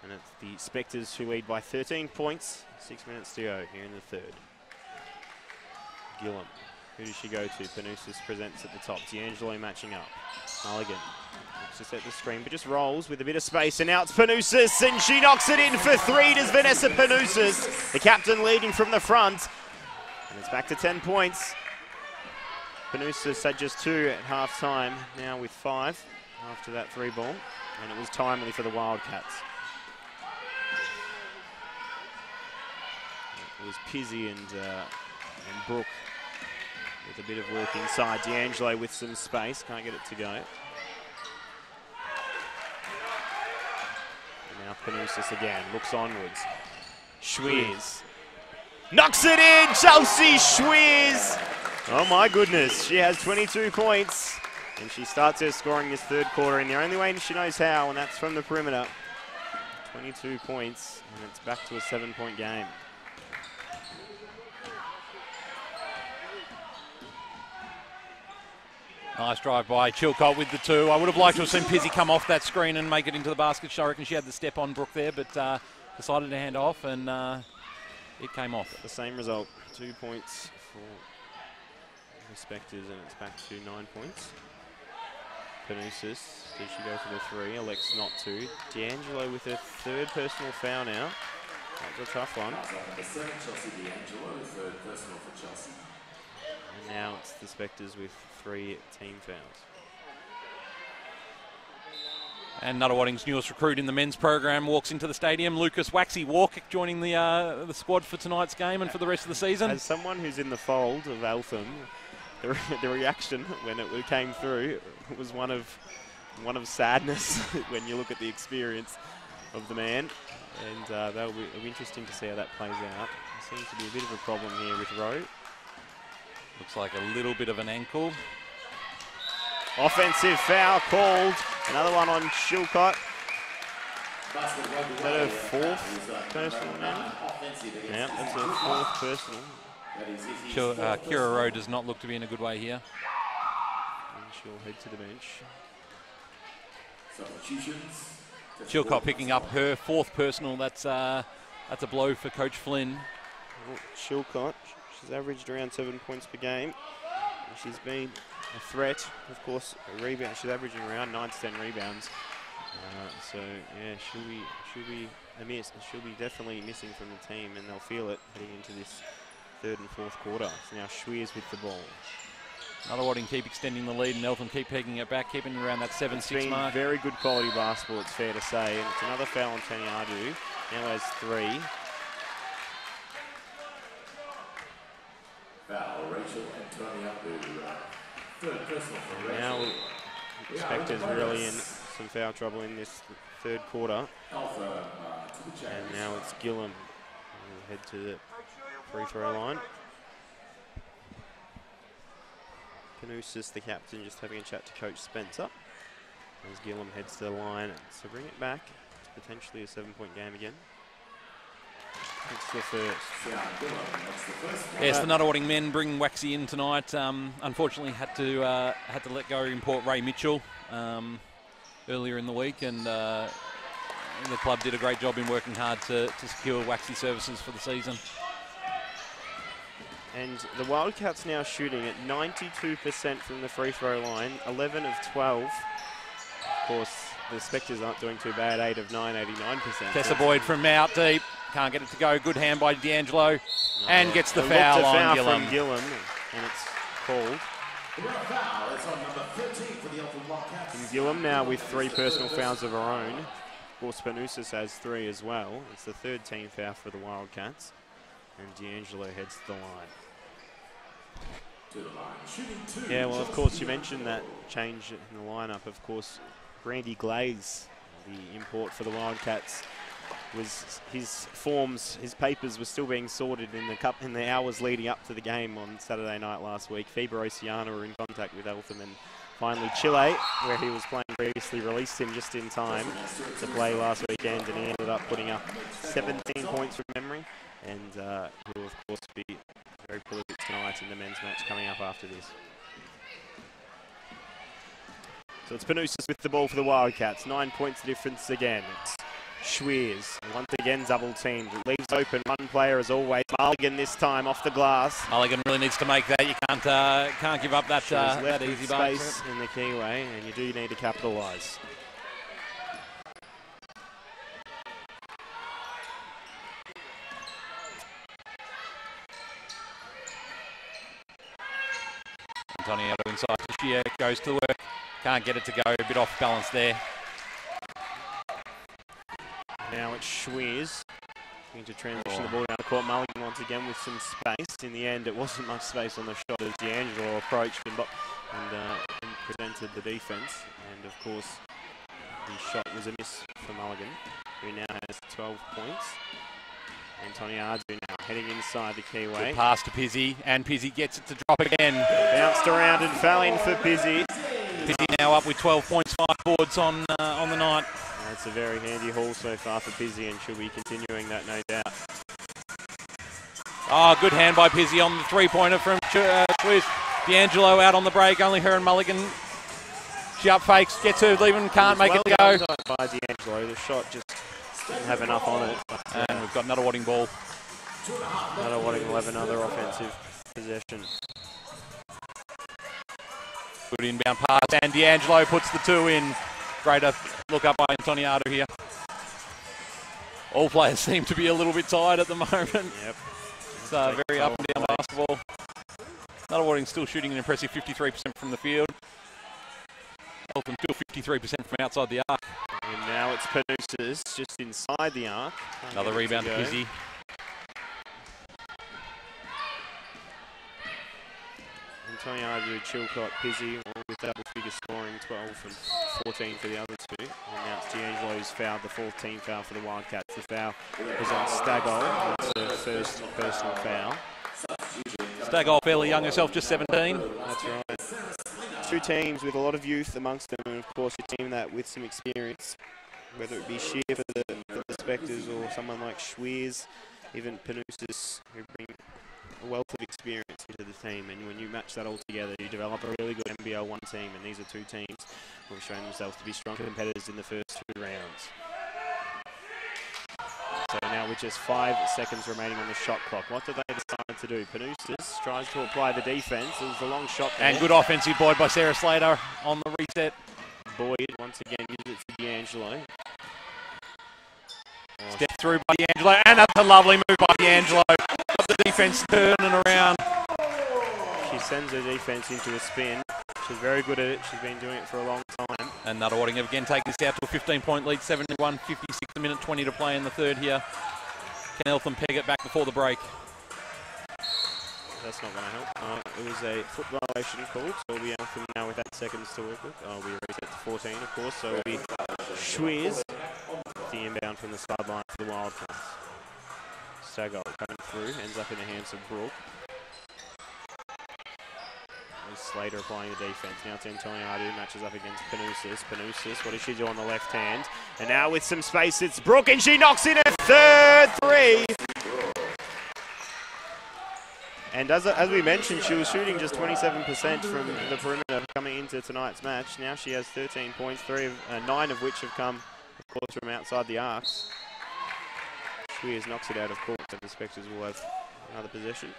And it's the Spectres who lead by 13 points, 6 minutes to go here in the third. Gillum, who does she go to? Panousis presents at the top. D'Angelo matching up. Mulligan looks to set the screen, but just rolls with a bit of space, and now it's Panousis, and she knocks it in for three. Does Vanessa Panousis, the captain leading from the front, and it's back to 10 points. Panousis had just 2 at half time, now with 5 after that 3 ball, and it was timely for the Wildcats. It was Pizzy and Brooke with a bit of work inside. D'Angelo with some space, can't get it to go. And now Panousis again, looks onwards. Schweers knocks it in, Chelsea Schweers! Oh my goodness, she has 22 points. And she starts her scoring this third quarter in the only way she knows how, and that's from the perimeter. 22 points, and it's back to a 7-point game. Nice drive by Chilcott with the 2. I would have liked to have seen Pizzy come off that screen and make it into the basket. I reckon she had the step on Brooke there, but decided to hand off, and it came off. The same result, 2 points for the Spectres, and it's back to 9 points. Panousis, did she go for the 3? Elects not to. D'Angelo with her 3rd personal foul now. That was a tough one. Chelsea D'Angelo, 3rd personal for Chelsea. And now it's the Spectres with 3 team fouls. And Nunawading's newest recruit in the men's program walks into the stadium. Lucas Waxy Walker joining the squad for tonight's game and for the rest of the season. As someone who's in the fold of Eltham, the reaction when it came through was one of sadness when you look at the experience of the man, and that'll be interesting to see how that plays out. There seems to be a bit of a problem here with Rowe. Looks like a little bit of an ankle. Offensive foul called. Another one on Chilcott. Is that her 4th personal now? Yeah, that's her 4th personal. Kira Rowe does not look to be in a good way here. And she'll head to the bench. Chilcott picking up her 4th personal. That's a blow for Coach Flynn. Well, Chilcott, she's averaged around 7 points per game. She's been a threat, of course. A rebound. She's averaging around 9 to 10 rebounds. So yeah, she'll be a miss. She'll be definitely missing from the team, and they'll feel it heading into this 3rd and 4th quarter. So now Schweers with the ball. Nunawading keep extending the lead, and Eltham keep pegging it back, keeping it around that 7-6 mark. Very good quality basketball, it's fair to say. And it's another foul on Taniadu. Now has 3. Foul, Rachel Antoniou, 3rd personal for Rachel. Now the Spectres really in some foul trouble in this 3rd quarter. And now it's Gillum. We'll head to the free throw line. Panousis, the captain, just having a chat to Coach Spencer as Gillum heads to the line. So bring it back. It's potentially a 7-point game again. It's the first. Yes, the Nunawading men bring Waxy in tonight. Unfortunately, had to let go import Ray Mitchell earlier in the week, and the club did a great job in working hard to secure Waxy services for the season. And the Wildcats now shooting at 92% from the free throw line, 11 of 12. Of course, the Spectres aren't doing too bad, 8 of 9, 89%. Tessa Boyd from out deep, can't get it to go. Good hand by D'Angelo, and gets the foul on Gillum. From Gillum, and it's called. And Gillum now with 3 personal fouls of her own. Of course, Panousis has 3 as well. It's the 3rd team foul for the Wildcats. And D'Angelo heads to the line. Yeah, well, of course, you mentioned that change in the lineup. Of course, Brandy Glaze, the import for the Wildcats, was his papers were still being sorted in the hours leading up to the game on Saturday night last week. Fibre Oceana were in contact with Eltham, and finally Chile, where he was playing previously, released him just in time to play last weekend, and he ended up putting up 17 points from memory. And he will, of course, be very prolific tonight in the men's match coming up after this. So it's Panousis with the ball for the Wildcats. 9 points difference again. It's Schweers, once again double teamed. It leaves open one player as always. Mulligan this time off the glass. Mulligan really needs to make that. You can't give up that easy space in the keyway, and you do need to capitalise. Antoniou inside to Shear, goes to work, can't get it to go, a bit off balance there. Now it's Schweers. Looking to transition the ball down the court. Mulligan once again with some space. In the end, it wasn't much space on the shot as D'Angelo approached and presented the defence. And of course, the shot was a miss for Mulligan, who now has 12 points. Antoniadu now heading inside the keyway. Good pass to Pizzi, and Pizzi gets it to drop again. Bounced around and fell in for Pizzi. Pizzi now up with 12 points, 5 boards on the night. That's a very handy haul so far for Pizzi, and she'll be continuing that, no doubt. Oh, good hand by Pizzi on the three-pointer from Swiss. D'Angelo out on the break, only her and Mulligan. She up fakes, gets her leaving, can't make it go. By D'Angelo, the shot just didn't have enough on it. And we've got Nunawading ball. Nunawading will have another offensive possession. Good inbound pass, and D'Angelo puts the 2 in. Greater look up by Antoniadu here. All players seem to be a little bit tired at the moment. Yep. It's very up and down basketball. Nunawading still shooting an impressive 53% from the field. Eltham still 53% from outside the arc. And now it's Panusas just inside the arc. Another rebound to Pizzi. Antoniadu, Chilcott, Pizzi, all with double-figure scoring, 12 and 14 for the other two. And now it's D'Angelo who's fouled, the 4th team foul for the Wildcats. The foul is on Stagol. That's the first personal foul. Stagol fairly young herself, just 17. That's right. Two teams with a lot of youth amongst them, and of course a team that with some experience, whether it be Shear for the Spectres or someone like Schweers, even Panusas, who bring a wealth of experience into the team. And when you match that all together, you develop a really good NBL1 team, and these are two teams who have shown themselves to be strong competitors in the first 2 rounds. So now with just 5 seconds remaining on the shot clock, what do they decide to do? Panusas tries to apply the defence. There's a long shot there. And good offensive Boyd by Sarah Slater on the reset. Boyd once again uses it for D'Angelo. Step through by D'Angelo, and that's a lovely move by D'Angelo. Got the defence turning around. She sends her defence into a spin. She's very good at it. She's been doing it for a long time. And Nunawading have again taken this out to a 15-point lead, 71-56, a minute 20 to play in the third here. Can Eltham peg it back before the break? That's not going to help. It was a foot violation called, so it'll be Eltham now with 8 seconds to work with. We reset to 14, of course, so it'll be Schweers, the inbound from the sideline for the Wildcats. Stagol coming through, ends up in the hands of Brooke. Slater applying the defence. Now it's Antoniadu, matches up against Panusas. Panusas, what does she do on the left hand? And now with some space, it's Brooke, and she knocks in her 3rd 3. And as we mentioned, she was shooting just 27% from the perimeter coming into tonight's match. Now she has 13 points, 9 of which have come, of course, from outside the arcs. Shears knocks it out of court, so the Spectres will have another possession.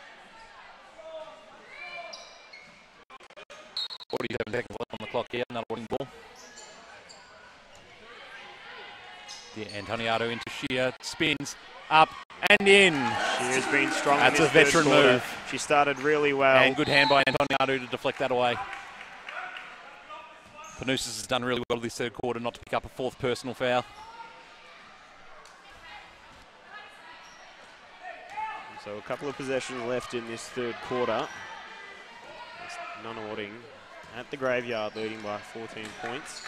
47 seconds left on the clock here, Nunawading ball. Antoniadu into Shear, spins up and in. Shear's been strong. That's in a veteran move. She started really well. And good hand by Antoniadu to deflect that away. Panusas has done really well this third quarter not to pick up a 4th personal foul. So a couple of possessions left in this third quarter. Nunawading at the graveyard leading by 14 points.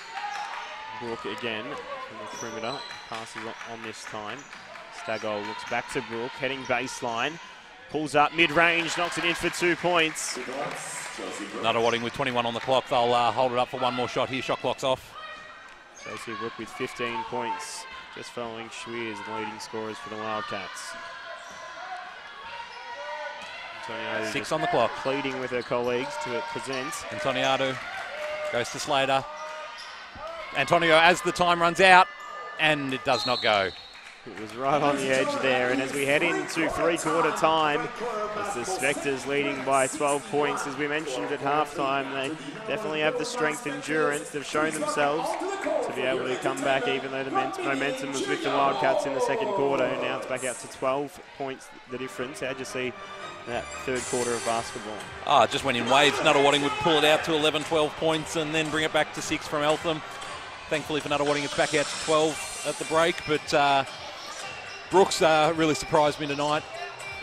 Brooke again from the perimeter, passes on this time. Stagol looks back to Brooke, heading baseline, pulls up mid-range, knocks it in for 2 points. Nunawading with 21 on the clock, they'll hold it up for one more shot here, shot clock's off. Chelsea Brooke with 15 points, just following Schweers, the leading scorers for the Wildcats. 6 on the clock. Pleading with her colleagues to present. Antoniadu goes to Slater. Antonio as the time runs out, and it does not go. It was right on the edge there, and as we head into 3/4 time, as the Spectres leading by 12 points, as we mentioned at halftime, they definitely have the strength and endurance. They've shown themselves to be able to come back, even though the momentum was with the Wildcats in the second quarter, and now it's back out to 12 points, the difference. How'd you see that third quarter of basketball? It just went in waves. Nunawading would pull it out to 11, 12 points and then bring it back to 6 from Eltham. Thankfully for Nunawading, it's back out to 12 at the break, but Brooks really surprised me tonight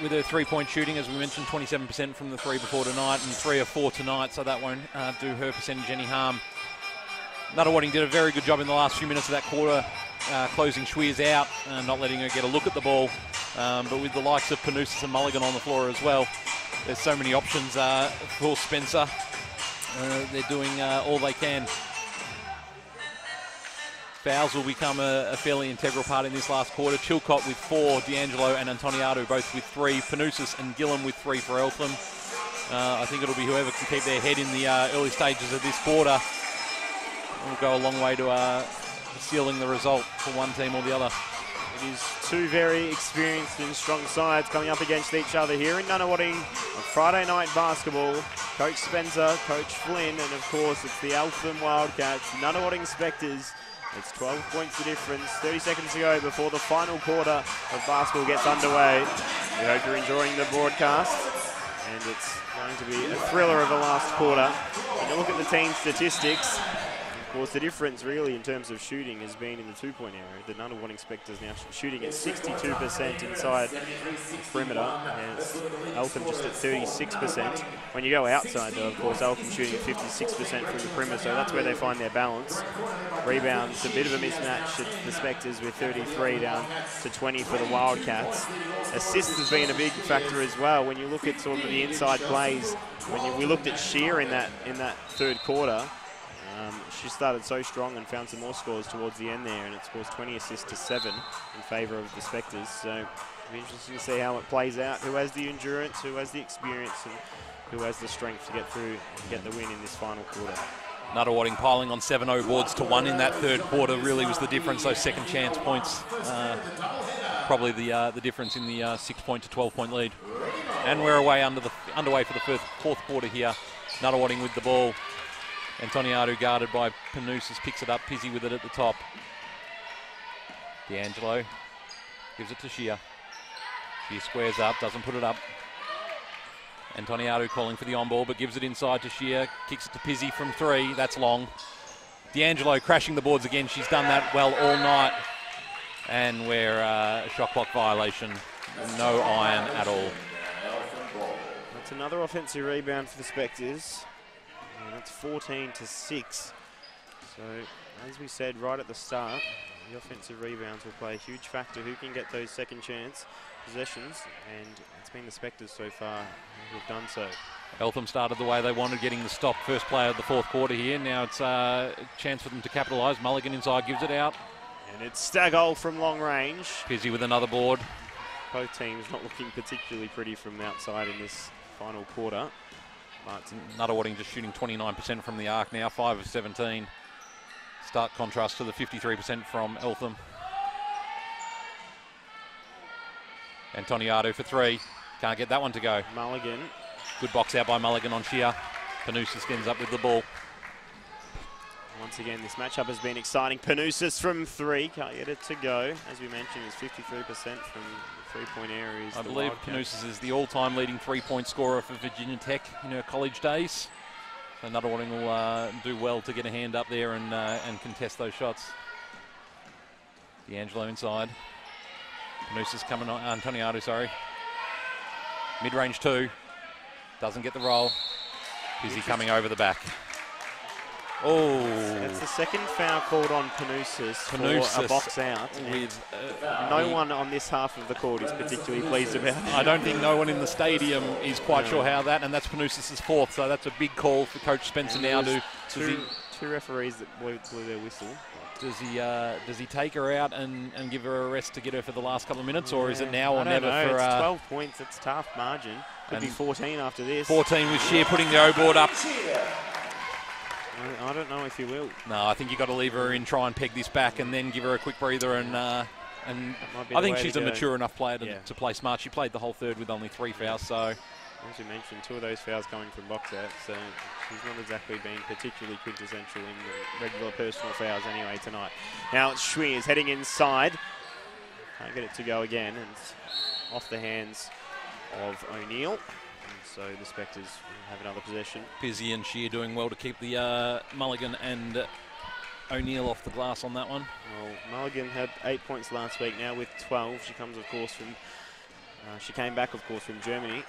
with her three-point shooting, as we mentioned, 27% from the three before tonight and 3 of 4 tonight, so that won't do her percentage any harm. Nunawading did a very good job in the last few minutes of that quarter, closing Schweers out and not letting her get a look at the ball. But with the likes of Panousis and Mulligan on the floor as well, there's so many options for Spencer. They're doing all they can. Fouls will become a fairly integral part in this last quarter. Chilcott with 4, D'Angelo and Antoniadou both with 3, Panousis and Gillum with 3 for Eltham. I think it'll be whoever can keep their head in the early stages of this quarter will go a long way to sealing the result for one team or the other. It is two very experienced and strong sides coming up against each other here in Nunawading on Friday night basketball. Coach Spencer, Coach Flynn, and of course it's the Eltham Wildcats, Nunawading Spectres. It's 12 points the difference, 30 seconds to go before the final quarter of basketball gets underway. We hope you're enjoying the broadcast, and it's going to be a thriller of a last quarter. When you look at the team statistics, of course, the difference really in terms of shooting has been in the two-point area. The Nunawading Spectres now shooting at 62% inside the perimeter, and Eltham just at 36%. When you go outside, though, of course, Eltham shooting at 56% from the perimeter, so that's where they find their balance. Rebounds, a bit of a mismatch at the Spectres with 33 down to 20 for the Wildcats. Assists has been a big factor as well. When you look at sort of the inside plays, we looked at Shear in that third quarter. She started so strong and found some more scores towards the end there, and it scores 20 assists to 7 in favour of the Spectres. So it'll be interesting to see how it plays out. Who has the endurance, who has the experience, and who has the strength to get through and get the win in this final quarter. Nunawading piling on 7-0 boards to 1 in that third quarter really was the difference. Those second chance points, probably the difference in the 6-point to 12-point lead. And we're underway for the fourth quarter here. Nunawading with the ball. Antoniadou guarded by Panousis, picks it up, Pizzi with it at the top. D'Angelo gives it to Shear. Shear squares up, doesn't put it up. Antoniadou calling for the on-ball, but gives it inside to Shear, kicks it to Pizzi from 3, that's long. D'Angelo crashing the boards again, she's done that well all night. And we're a shot clock violation, no iron at all. That's another offensive rebound for the Spectres. And that's 14-6. So, as we said right at the start, the offensive rebounds will play a huge factor. Who can get those second chance possessions? And it's been the Spectres so far who've done so. Eltham started the way they wanted, getting the stop first player of the fourth quarter here. Now it's a chance for them to capitalise. Mulligan inside gives it out. And it's Stagol from long range. Pizzi with another board. Both teams not looking particularly pretty from the outside in this final quarter. But Nunawading just shooting 29% from the arc now, 5 of 17. Stark contrast to the 53% from Eltham. Antoniadou for 3. Can't get that one to go. Mulligan. Good box out by Mulligan on Shear. Panousis ends up with the ball. Once again, this matchup has been exciting. Panousis from 3. Can't get it to go. As we mentioned, it's 53% from the three-point areas. I believe Panousis is the all-time leading three-point scorer for Virginia Tech in her college days. So Nunawading will do well to get a hand up there and contest those shots. D'Angelo inside. Panousis coming on, Antoniadou, sorry. Mid-range 2. Doesn't get the roll. Pizzi coming over the back. Oh, that's the second foul called on Panousis for a box out. With no one on this half of the court is particularly pleased about it. I don't think no one in the stadium is quite sure how that, and that's Panousis' 4th, so that's a big call for Coach Spencer now. Two referees that blew their whistle. Does he take her out and give her a rest to get her for the last couple of minutes, or is it now or never? Know. For it's 12 points. It's a tough margin. Could be 14 after this. 14 with Shear putting the O board up. I don't know if he will. No, I think you've got to leave her in, try and peg this back, and then give her a quick breather. And I think she's a mature enough player to play smart. She played the whole third with only 3 fouls. So, as you mentioned, 2 of those fouls coming from box outs. So she's not exactly been particularly quintessential in the regular personal fouls anyway tonight. Now it's Schweers heading inside. Can't get it to go again, and it's off the hands of O'Neill. So the Spectres have another possession. Pizzi and Shear doing well to keep the Mulligan and O'Neill off the glass on that one. Well, Mulligan had 8 points last week, now with 12. She comes, of course, from... she came back, of course, from Germany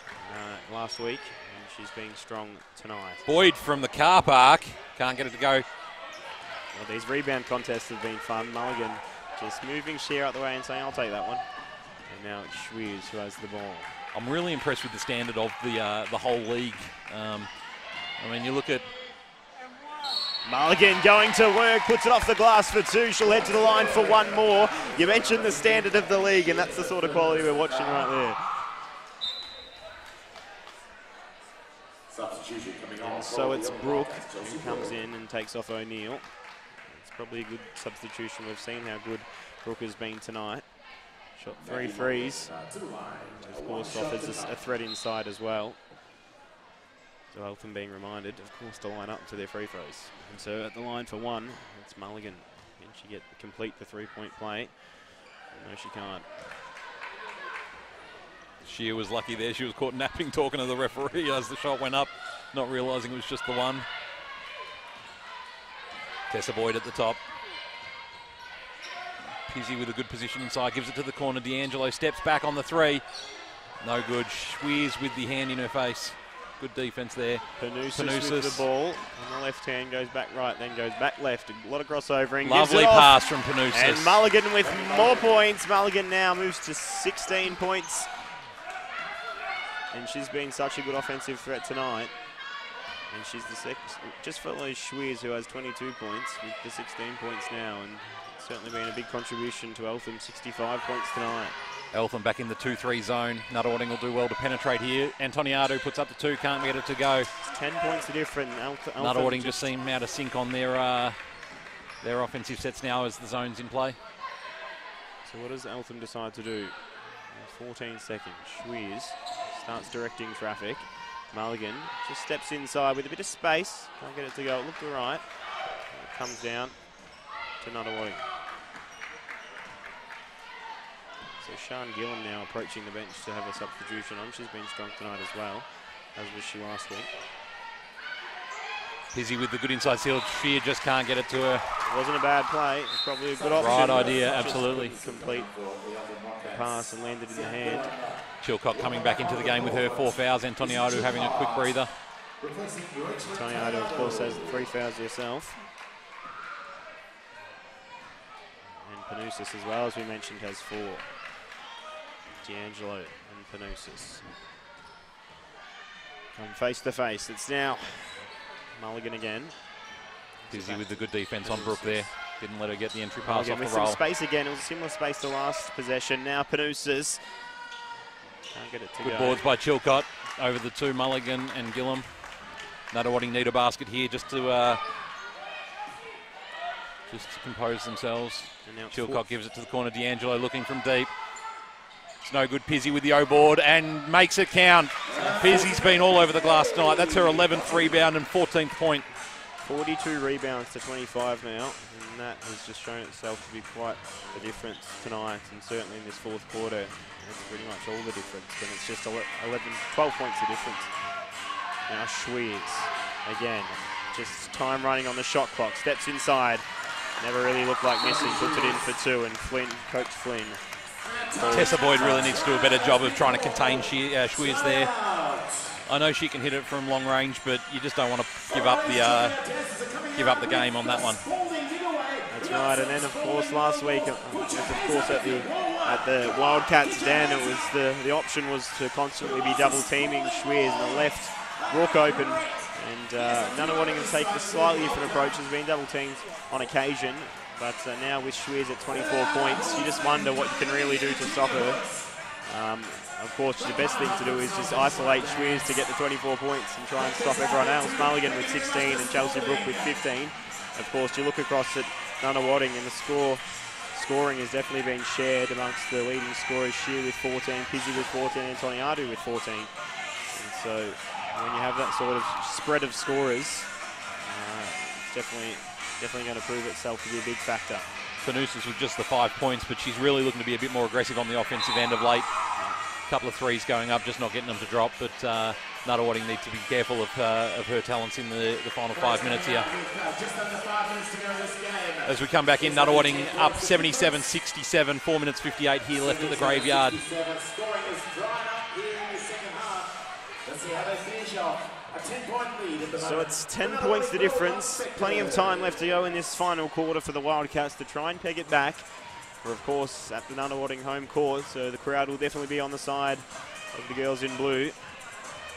last week, and she's been strong tonight. Boyd from the car park. Can't get it to go. Well, these rebound contests have been fun. Mulligan just moving Shear out the way and saying, I'll take that one. And now it's Schwiers who has the ball. I'm really impressed with the standard of the whole league. I mean, you look at... Mulligan going to work, puts it off the glass for 2. She'll head to the line for 1 more. You mentioned the standard of the league, and that's the sort of quality we're watching right there. Substitution coming on. And so it's Brooke who comes in and takes off O'Neill. It's probably a good substitution. We've seen how good Brooke has been tonight. Shot 3 threes. Of course, offers a threat inside as well. So Eltham being reminded, of course, to line up to their free throws. And so at the line for 1, it's Mulligan. Can she complete the 3-point play? No, she can't. Shear was lucky there. She was caught napping, talking to the referee as the shot went up, not realising it was just the one. Tessa Boyd at the top. Pizzi with a good position inside, gives it to the corner. D'Angelo steps back on the 3. No good. Schwiers with the hand in her face. Good defence there. Panousis with the ball on the left hand, goes back right, then goes back left. A lot of crossovering. Lovely pass from Panousis. And Mulligan with more points. Mulligan now moves to 16 points. And she's been such a good offensive threat tonight. And she's the second, just follows Schwiers, who has 22 points with the 16 points now. And it's certainly been a big contribution to Eltham, 65 points tonight. Eltham back in the 2-3 zone. Nunawading will do well to penetrate here. Antoniado puts up the 2, can't get it to go. It's 10 points are different. Nunawading just seem out of sync on their offensive sets now as the zone's in play. So what does Eltham decide to do? 14 seconds. Schwiers starts directing traffic. Mulligan just steps inside with a bit of space. Can't get it to go. It looked all right. It comes down to Nunawading. So Sian Gillam now approaching the bench to have a substitution on. She's been strong tonight as well, as was she last week. Pizzi with the good inside seal. Shear just can't get it to her. It wasn't a bad play. It was probably a good option. Right idea, absolutely. Complete the pass and landed in the hand. Chilcott coming back into the game with her 4 fouls. Antoniado having a quick breather. Antoniado, of course, has 3 fouls herself. And Panousis, as well, as we mentioned, has 4. D'Angelo and Panousis come face to face. It's now Mulligan again. Pizzi with the good defence on Brooke there. Didn't let her get the entry pass Mulligan off with the roll. some space again. It was a similar space to last possession. Now Panousis can't get it to go. Good boards by Chilcott over the 2, Mulligan and Gillam. Nunawading need a basket here just to compose themselves. Chilcott gives it to the corner. D'Angelo looking from deep. It's no good. Pizzi with the O-board and makes it count. Pizzi's been all over the glass tonight. That's her 11th rebound and 14th point. 42 rebounds to 25 now, and that has just shown itself to be quite the difference tonight, and certainly in this 4th quarter, that's pretty much all the difference, and it's just 12 points the difference. Now Schwiers, again, just time running on the shot clock, steps inside, never really looked like missing, puts it in for 2, and Coach Flynn. Tessa Boyd really needs to do a better job of trying to contain Schwiers there. I know she can hit it from long range, but you just don't want to give up the game on that one. That's right, and then of course last week, of course at the Wildcats den, it was the option was to constantly be double teaming Schwiers and the left Rook open, and Nunawading has taken a slightly different approach. Has been double teamed on occasion, but now with Schwiers at 24 points, you just wonder what you can really do to stop her. Of course, the best thing to do is just isolate Schwiers to get the 24 points and try and stop everyone else. Mulligan with 16 and Chelsea Brooke with 15. Of course, you look across at Nunawading and the scoring has definitely been shared amongst the leading scorers. Shear with 14, Pizzi with 14, and Antoniado with 14. And so when you have that sort of spread of scorers, it's definitely going to prove itself to be a big factor. Panousis with just the 5 points, but she's really looking to be a bit more aggressive on the offensive end of late. couple of threes going up, just not getting them to drop. But Nunawading need to be careful of her talents in the final 5 minutes here. Just under 5 minutes to go in this game. As we come back in, Nunawading up 77-67, 4 minutes 58 here left at the graveyard. Scoring is dried up here in the second half. Let's see how they finish off. A 10-point lead at the moment. So it's 10 points the difference. Plenty of time left to go in this final quarter for the Wildcats to try and peg it back. We're, of course, at the Nunawading home court, so the crowd will definitely be on the side of the girls in blue.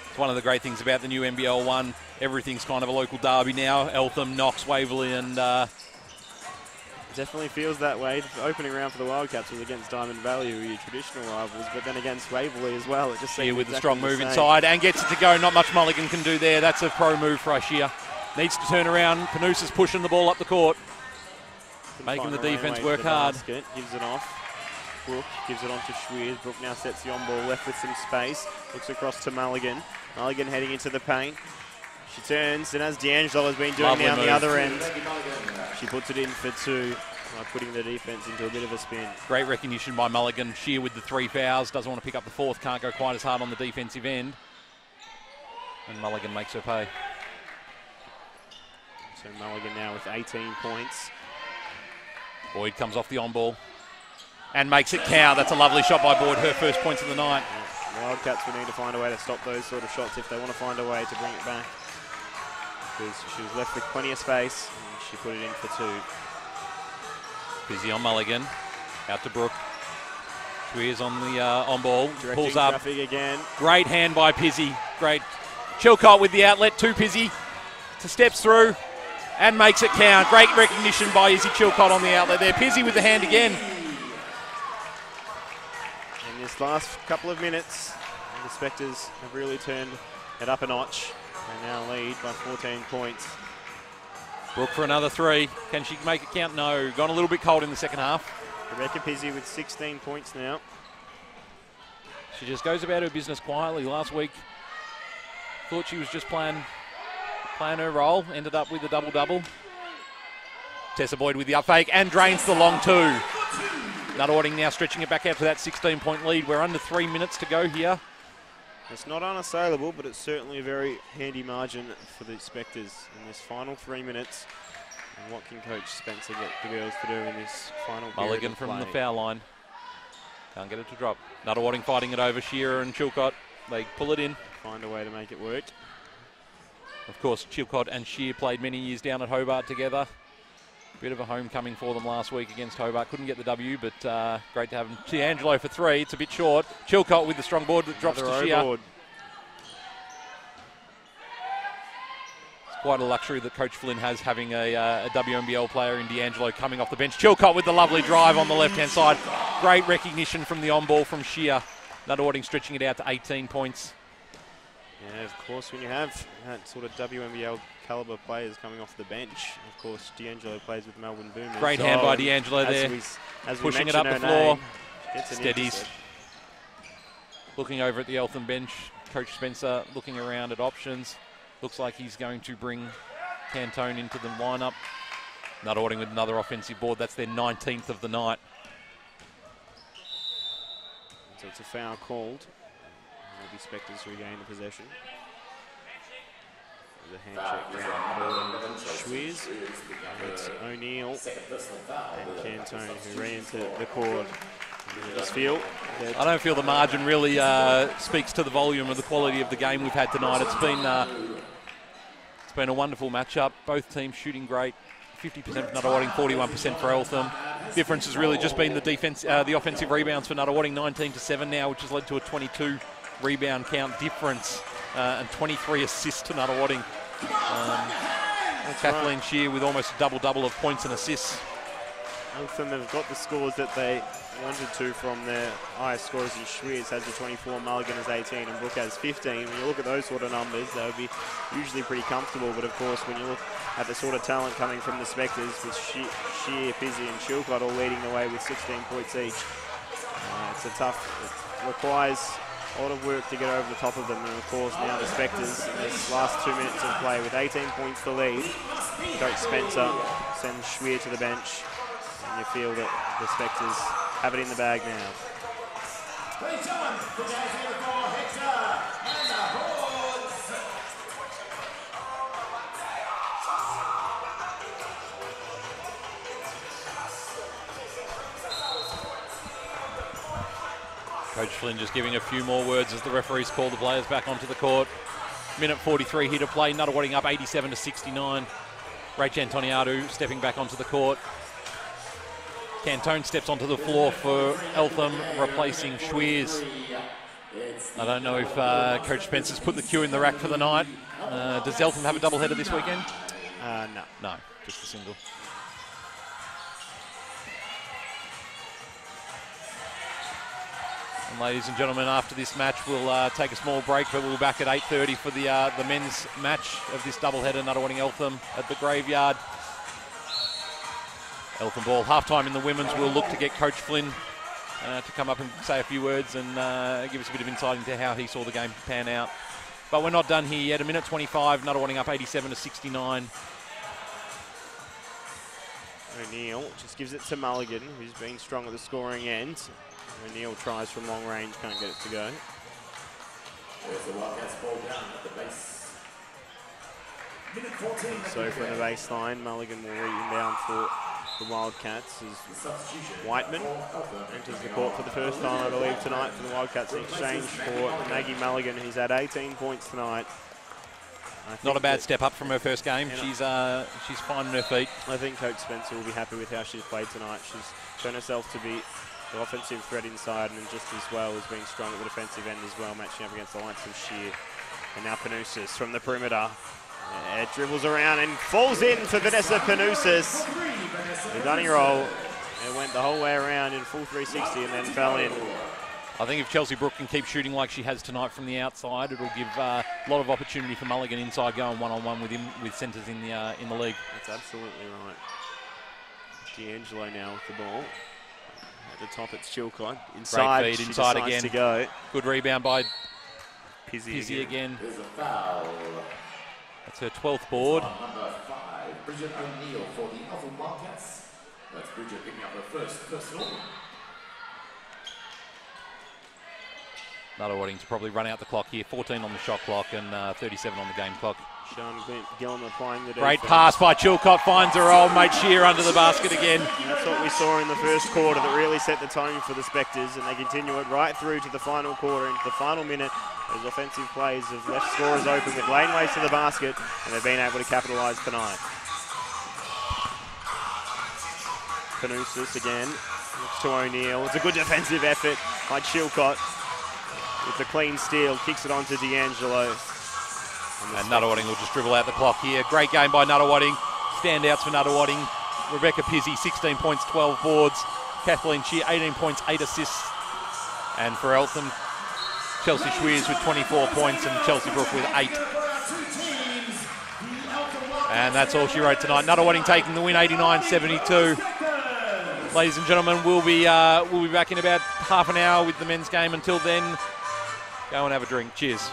It's one of the great things about the new NBL1. Everything's kind of a local derby now. Eltham, Knox, Waverley, and Definitely feels that way. The opening round for the Wildcats was against Diamond Valley, who are your traditional rivals, but then against Waverley as well. It just Shear with exactly a strong move same. inside and gets it to go. Not much Mulligan can do there. That's a pro move for Shear. Needs to turn around. Panusa's pushing the ball up the court. Making the defence work hard. Basket, gives it off. Brooke gives it on to Schweers. Brooke now sets the on ball, left with some space. Looks across to Mulligan. Mulligan heading into the paint. She turns, and as D'Angelo has been doing Lovely now on move. the other end, she puts it in for two by putting the defence into a bit of a spin. Great recognition by Mulligan. Shear with the 3 fouls. Doesn't want to pick up the 4th. Can't go quite as hard on the defensive end. And Mulligan makes her pay. So Mulligan now with 18 points. Boyd comes off the on-ball and makes it count. That's a lovely shot by Boyd, her first points of the night. Yeah, Wildcats will need to find a way to stop those sort of shots if they want to find a way to bring it back. Because she was left with plenty of space and she put it in for two. Busy on Mulligan. Out to Brooke. Shears on the on-ball. Directing Pulls up. traffic again. Great hand by Pizzy. Great. Chilcott with the outlet to Pizzy. Steps through and makes it count. Great recognition by Izzy Chilcott on the outlet there. Pizzy with the hand again. In this last couple of minutes, the Spectres have really turned it up a notch. They now lead by 14 points. Brooke for another 3. Can she make it count? No. Gone a little bit cold in the second half. Rebecca Pizzy with 16 points now. She just goes about her business quietly. Last week, thought she was just playing her role. Ended up with a double-double. Tessa Boyd with the up fake and drains the long 2. Nunawading now stretching it back out to that 16-point lead. We're under 3 minutes to go here. It's not unassailable, but it's certainly a very handy margin for the Spectres in this final 3 minutes. And what can Coach Spencer get the girls to do in this final period Mulligan of from play? the foul line. Can't get it to drop. Nunawading fighting it over. Shearer and Chilcott. They pull it in. Find a way to make it work. Of course, Chilcott and Shear played many years down at Hobart together. Bit of a homecoming for them last week against Hobart. Couldn't get the W, but great to have him. D'Angelo for 3. It's a bit short. Chilcott with the strong board that drops Another to Shear. overboard. It's quite a luxury that Coach Flynn has, having a WNBL player in D'Angelo coming off the bench. Chilcott with the lovely drive on the left-hand side. Great recognition from the on-ball from Shear. Nunawading stretching it out to 18 points. Yeah, of course, when you have that sort of WNBL caliber players coming off the bench, of course, D'Angelo plays with Melbourne Boomers. Great hand by D'Angelo there. As Pushing we it up the her floor. name, gets an Steadies. intercept. Looking over at the Eltham bench, Coach Spencer looking around at options. Looks like he's going to bring Cantone into the lineup. Nunawading with another offensive board. That's their 19th of the night. So it's a foul called. The Spectres regain the possession. There's a hand check from Schweers. It's O'Neill and Cantone who ran into the court. I just feel that I don't feel the margin really speaks to the volume of the quality of the game we've had tonight. It's been a wonderful matchup. Both teams shooting great. 50% for Nunawading, 41% for Eltham. Difference has really just been the defense, the offensive rebounds for Nunawading, 19-7 now, which has led to a 22 rebound count difference and 23 assists to Nunawading. Kathleen Shear with almost a double-double of points and assists. Eltham have got the scores that they wanted to from their highest scorers in Schweers has the 24, Mulligan has 18 and Brooke has 15. When you look at those sort of numbers, they would be usually pretty comfortable, but of course when you look at the sort of talent coming from the Spectres with Shear, Pizzy and Chilcott all leading the way with 16 points each, it's a tough, it requires a lot of work to get over the top of them, and of course now the Spectres in this last 2 minutes of play with 18 points to lead. Coach Spencer sends Schweer to the bench, and you feel that the Spectres have it in the bag now. Ladies and gentlemen, the guys here for Hector and the Horns. Coach Flynn just giving a few more words as the referees call the players back onto the court. Minute 43 here to play. Nunawading up 87-69. Rach Antoniadou stepping back onto the court. Cantone steps onto the floor for Eltham, replacing Schweers. I don't know if Coach Spencer's put the cue in the rack for the night. Does Eltham have a doubleheader this weekend? No. No, just a single. And ladies and gentlemen, after this match, we'll take a small break, but we'll be back at 8:30 for the men's match of this doubleheader, Nunawading Eltham at the Graveyard. Eltham ball. Half-time in the women's. We'll look to get Coach Flynn to come up and say a few words and give us a bit of insight into how he saw the game pan out. But we're not done here yet. A minute 25, Nunawading up 87-69. O'Neill just gives it to Mulligan, who's been strong at the scoring end. O'Neill tries from long range, can't get it to go. There's the Wildcats ball down at the base. Minute 14. So from the baseline, Mulligan will rebound for the Wildcats as Whiteman enters the court for the first time, I believe, tonight for the Wildcats in exchange for Maggie Mulligan, who's had 18 points tonight. Not a bad step up from her first game. She's finding her feet. I think Coach Spencer will be happy with how she's played tonight. She's shown herself to be the offensive threat inside and just as well as being strong at the defensive end as well, matching up against the likes of Shear. And now Panousis from the perimeter. It dribbles around and falls in for Vanessa Panousis. The gunny roll. It went the whole way around in full 360 and then fell in. I think if Chelsea Brook can keep shooting like she has tonight from the outside, it'll give a lot of opportunity for Mulligan inside going one-on-one with him, with centres in the league. That's absolutely right. D'Angelo now with the ball. At the top, it's Chilcott. Inside, great feed, inside again. To go. Good rebound by Pizzi again. There's a foul. That's her 12th board. Number 5, Bridget O'Neill for the Eltham Wildcats. That's Bridget picking up her first personal. Nunawading to probably run out the clock here. 14 on the shot clock and 37 on the game clock. Sean Gillum applying the Great defense. pass by Chilcott, finds her old mate Shear under the basket again. And that's what we saw in the first quarter that really set the tone for the Spectres, and they continue it right through to the final quarter, into the final minute. Those offensive plays have left scorers open with laneways to the basket, and they've been able to capitalise tonight. Panousis again, looks to O'Neill. It's a good defensive effort by Chilcott with the clean steal, kicks it on to D'Angelo. And Nunawading will just dribble out the clock here. Great game by Nunawading. Standouts for Nunawading. Rebecca Pizzi, 16 points, 12 boards. Kathleen Shear, 18 points, 8 assists. And for Eltham, Chelsea Schweers with 24 points and Chelsea Brook with 8. And that's all she wrote tonight. Nunawading taking the win, 89-72. Ladies and gentlemen, we'll be back in about half an hour with the men's game. Until then, go and have a drink. Cheers.